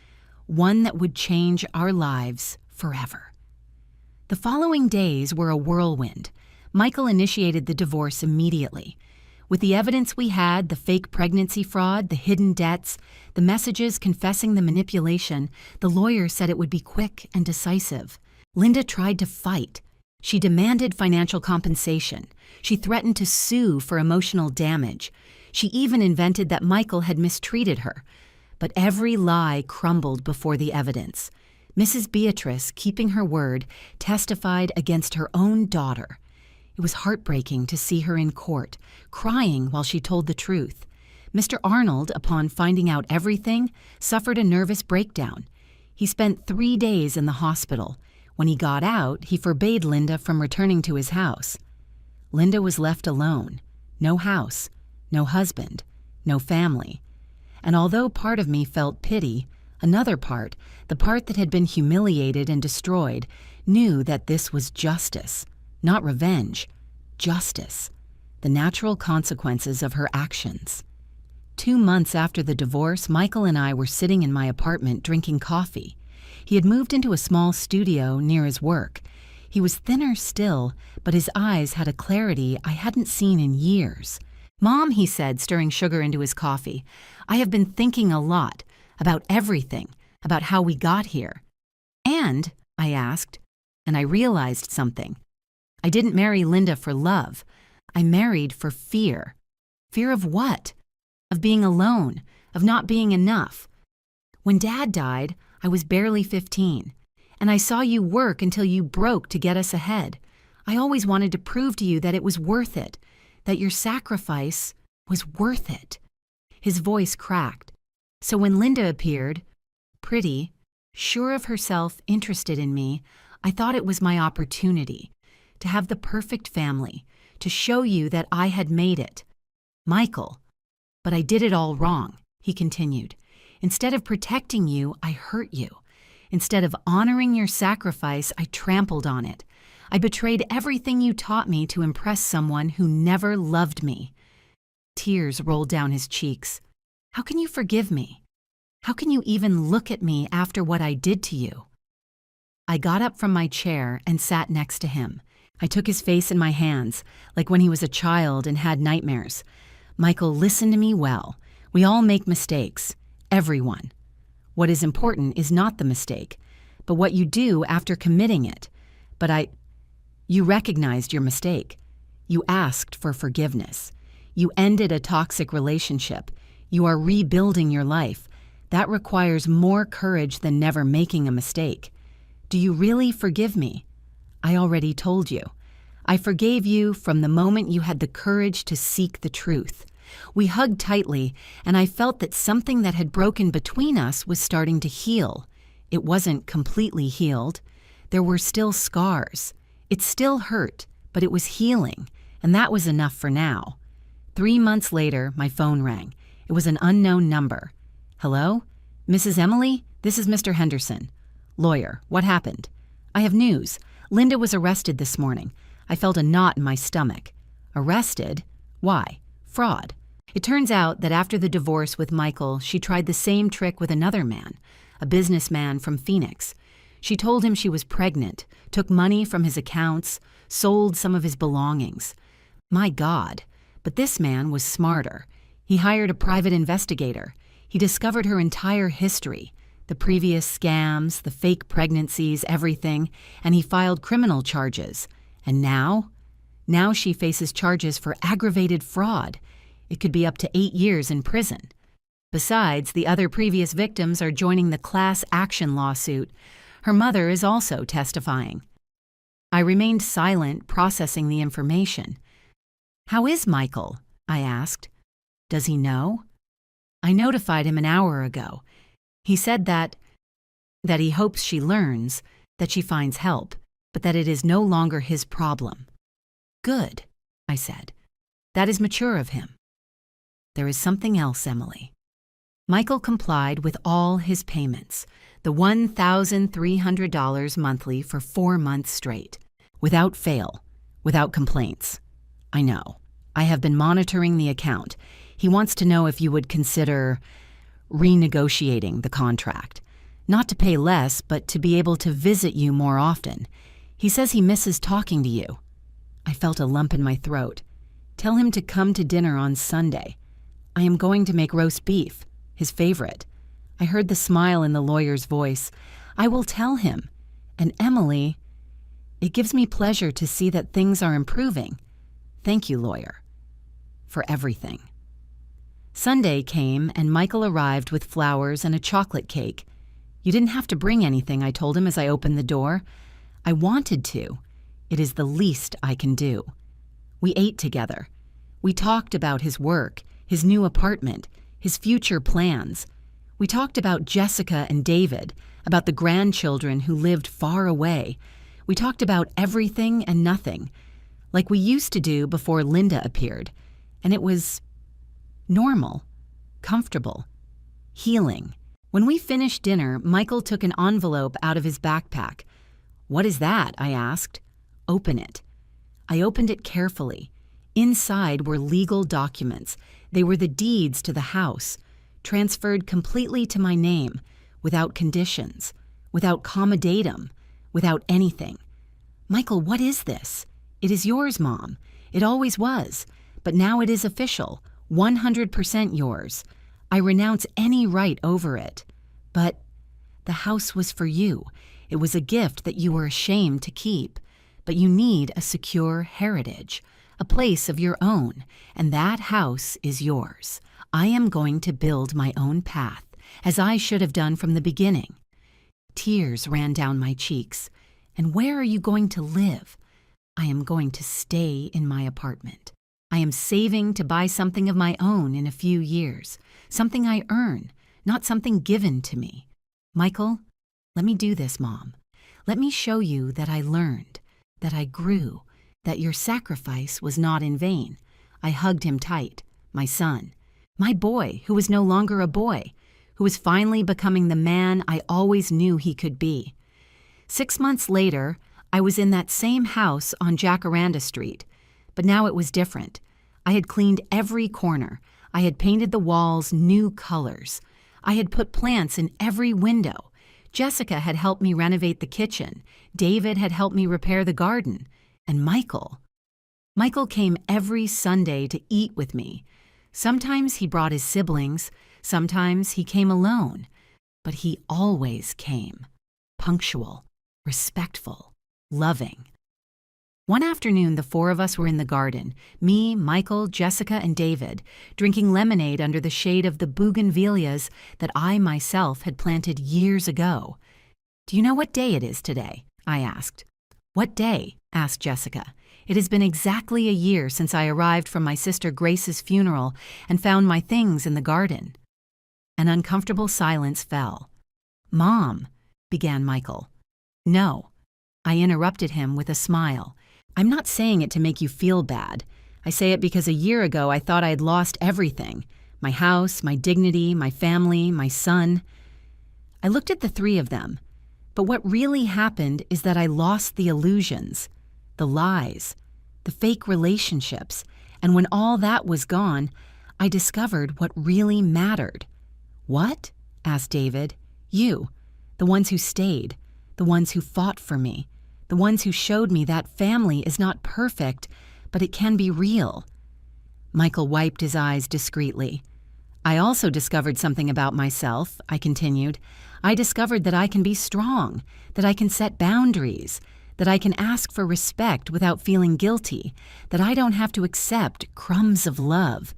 Speaker 1: one that would change our lives forever. The following days were a whirlwind. Michael initiated the divorce immediately. With the evidence we had, the fake pregnancy fraud, the hidden debts, the messages confessing the manipulation, the lawyer said it would be quick and decisive. Linda tried to fight. She demanded financial compensation. She threatened to sue for emotional damage. She even invented that Michael had mistreated her. But every lie crumbled before the evidence. Mrs. Beatrice, keeping her word, testified against her own daughter. It was heartbreaking to see her in court, crying while she told the truth. Mr. Arnold, upon finding out everything, suffered a nervous breakdown. He spent 3 days in the hospital. When he got out, he forbade Linda from returning to his house. Linda was left alone. No house, no husband, no family. And although part of me felt pity, another part, the part that had been humiliated and destroyed, knew that this was justice. Not revenge, justice, the natural consequences of her actions. 2 months after the divorce, Michael and I were sitting in my apartment drinking coffee. He had moved into a small studio near his work. He was thinner still, but his eyes had a clarity I hadn't seen in years. "Mom," he said, stirring sugar into his coffee, "I have been thinking a lot about everything, about how we got here." "And?" I asked, and I realized something. I didn't marry Linda for love. I married for fear. Fear of what? Of being alone, of not being enough. When Dad died, I was barely 15, and I saw you work until you broke to get us ahead. I always wanted to prove to you that it was worth it, that your sacrifice was worth it. His voice cracked. So when Linda appeared, pretty, sure of herself, interested in me, I thought it was my opportunity to have the perfect family, to show you that I had made it. Michael, but I did it all wrong, he continued. Instead of protecting you, I hurt you. Instead of honoring your sacrifice, I trampled on it. I betrayed everything you taught me to impress someone who never loved me." Tears rolled down his cheeks. "How can you forgive me? How can you even look at me after what I did to you?" I got up from my chair and sat next to him. I took his face in my hands, like when he was a child and had nightmares. "Michael, listen to me well. We all make mistakes. Everyone. What is important is not the mistake, but what you do after committing it. You recognized your mistake. You asked for forgiveness. You ended a toxic relationship. You are rebuilding your life. That requires more courage than never making a mistake. Do you really forgive me? I already told you. I forgave you from the moment you had the courage to seek the truth." We hugged tightly, and I felt that something that had broken between us was starting to heal. It wasn't completely healed. There were still scars. It still hurt, but it was healing, and that was enough for now. 3 months later, my phone rang. It was an unknown number. "Hello? Mrs. Emily? This is Mr. Henderson. Lawyer, what happened?" "I have news. Linda was arrested this morning. I felt a knot in my stomach." "Arrested? Why?" "Fraud. It turns out that after the divorce with Michael, she tried the same trick with another man, a businessman from Phoenix. She told him she was pregnant, took money from his accounts, sold some of his belongings. My God, but this man was smarter. He hired a private investigator. He discovered her entire history, the previous scams, the fake pregnancies, everything, and he filed criminal charges. And now she faces charges for aggravated fraud. It could be up to 8 years in prison. Besides, the other previous victims are joining the class action lawsuit. Her mother is also testifying. I remained silent, processing the information. "How is Michael?" I asked. "Does he know?" "I notified him an hour ago. He said that he hopes she learns, that she finds help, but that it is no longer his problem." "Good," I said. "That is mature of him." There is something else, Emily. Michael complied with all his payments, the $1,300 monthly for 4 months straight, without fail, without complaints. I know. I have been monitoring the account. He wants to know if you would consider renegotiating the contract. Not to pay less, but to be able to visit you more often. He says he misses talking to you. I felt a lump in my throat. Tell him to come to dinner on Sunday. I am going to make roast beef, his favorite. I heard the smile in the lawyer's voice. I will tell him. And Emily, it gives me pleasure to see that things are improving. Thank you, lawyer, for everything. Sunday came, and Michael arrived with flowers and a chocolate cake. You didn't have to bring anything, I told him as I opened the door. I wanted to. It is the least I can do. We ate together. We talked about his work, his new apartment, his future plans. We talked about Jessica and David, about the grandchildren who lived far away. We talked about everything and nothing, like we used to do before Linda appeared. And it was normal, comfortable, healing. When we finished dinner, Michael took an envelope out of his backpack. "What is that?" I asked. "Open it." I opened it carefully. Inside were legal documents. They were the deeds to the house, transferred completely to my name, without conditions, without commodatum, without anything. "Michael, what is this?" "It is yours, Mom. It always was. But now it is official, 100% yours. I renounce any right over it. But the house was for you. It was a gift that you were ashamed to keep. But you need a secure heritage, a place of your own, and that house is yours. I am going to build my own path, as I should have done from the beginning." Tears ran down my cheeks. "And where are you going to live?" "I am going to stay in my apartment. I am saving to buy something of my own in a few years, something I earn, not something given to me. Michael, let me do this, Mom. Let me show you that I learned, that I grew, that your sacrifice was not in vain." I hugged him tight, my son, my boy who was no longer a boy, who was finally becoming the man I always knew he could be. 6 months later, I was in that same house on Jacaranda Street, but now it was different. I had cleaned every corner. I had painted the walls new colors. I had put plants in every window. Jessica had helped me renovate the kitchen. David had helped me repair the garden. And Michael came every Sunday to eat with me. Sometimes he brought his siblings. Sometimes he came alone. But he always came. Punctual, respectful, loving. One afternoon, the four of us were in the garden, me, Michael, Jessica, and David, drinking lemonade under the shade of the bougainvilleas that I myself had planted years ago. "Do you know what day it is today?" I asked. "What day?" asked Jessica. "It has been exactly a year since I arrived from my sister Grace's funeral and found my things in the garden." An uncomfortable silence fell. "Mom," began Michael. "No," I interrupted him with a smile. "I'm not saying it to make you feel bad. I say it because a year ago I thought I had lost everything. My house, my dignity, my family, my son." I looked at the three of them. But what really happened is that I lost the illusions, the lies, the fake relationships, and when all that was gone, I discovered what really mattered. "What?" asked David. "You, the ones who stayed, the ones who fought for me, the ones who showed me that family is not perfect, but it can be real." Michael wiped his eyes discreetly. "I also discovered something about myself," I continued. "I discovered that I can be strong, that I can set boundaries, that I can ask for respect without feeling guilty, that I don't have to accept crumbs of love."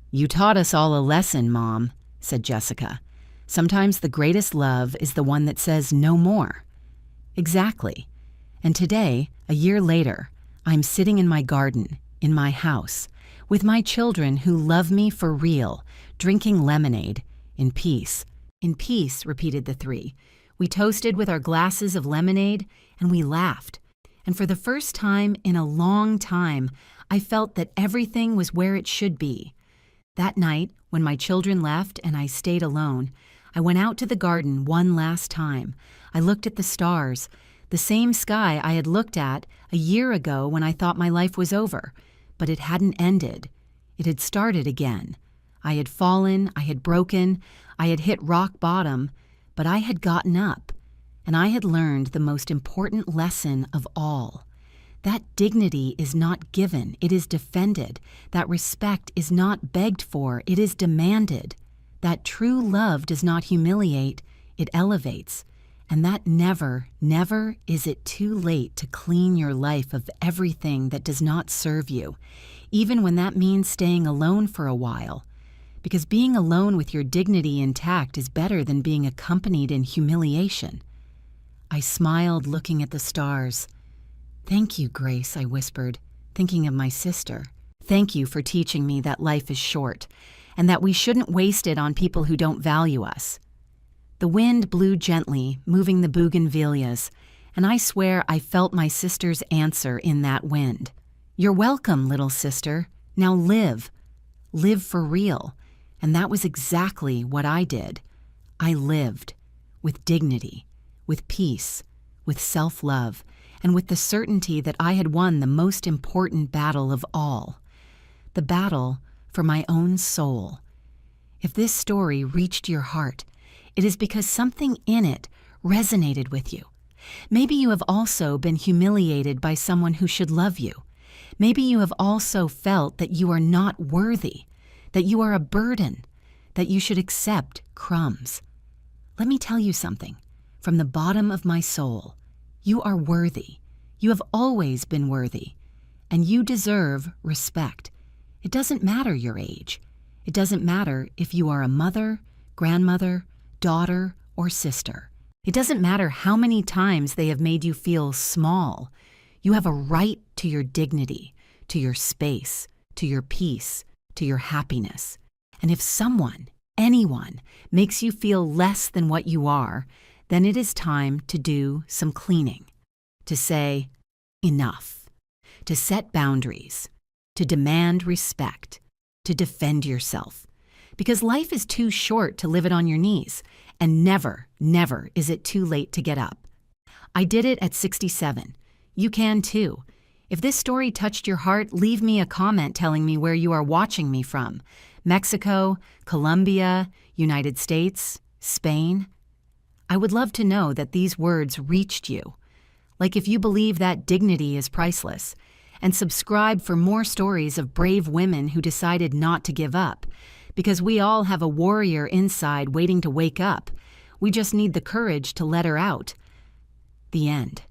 Speaker 1: "You taught us all a lesson, Mom," said Jessica. "Sometimes the greatest love is the one that says no more." Exactly. And today, a year later, I'm sitting in my garden, in my house, with my children who love me for real, drinking lemonade, in peace. "In peace," repeated the three. We toasted with our glasses of lemonade, and we laughed. And for the first time in a long time, I felt that everything was where it should be. That night, when my children left and I stayed alone, I went out to the garden one last time. I looked at the stars, the same sky I had looked at a year ago when I thought my life was over. But it hadn't ended. It had started again. I had fallen, I had broken, I had hit rock bottom, but I had gotten up, and I had learned the most important lesson of all. That dignity is not given, it is defended. That respect is not begged for, it is demanded. That true love does not humiliate, it elevates. And that never, never is it too late to clean your life of everything that does not serve you, even when that means staying alone for a while. Because being alone with your dignity intact is better than being accompanied in humiliation. I smiled, looking at the stars. "Thank you, Grace," I whispered, thinking of my sister. "Thank you for teaching me that life is short, and that we shouldn't waste it on people who don't value us." The wind blew gently, moving the bougainvilleas, and I swear I felt my sister's answer in that wind. "You're welcome, little sister. Now live. Live for real." And that was exactly what I did. I lived, with dignity, with peace, with self-love, and with the certainty that I had won the most important battle of all, the battle for my own soul. If this story reached your heart, it is because something in it resonated with you. Maybe you have also been humiliated by someone who should love you. Maybe you have also felt that you are not worthy, that you are a burden, that you should accept crumbs. Let me tell you something. From the bottom of my soul, you are worthy. You have always been worthy, and you deserve respect. It doesn't matter your age. It doesn't matter if you are a mother, grandmother, daughter, or sister. It doesn't matter how many times they have made you feel small. You have a right to your dignity, to your space, to your peace, to your happiness. And if someone, anyone, makes you feel less than what you are, then it is time to do some cleaning, to say enough, to set boundaries, to demand respect, to defend yourself. Because life is too short to live it on your knees, and never, never is it too late to get up. I did it at 67. You can too. If this story touched your heart, leave me a comment telling me where you are watching me from. Mexico, Colombia, United States, Spain. I would love to know that these words reached you. Like if you believe that dignity is priceless. And subscribe for more stories of brave women who decided not to give up. Because we all have a warrior inside waiting to wake up. We just need the courage to let her out. The end.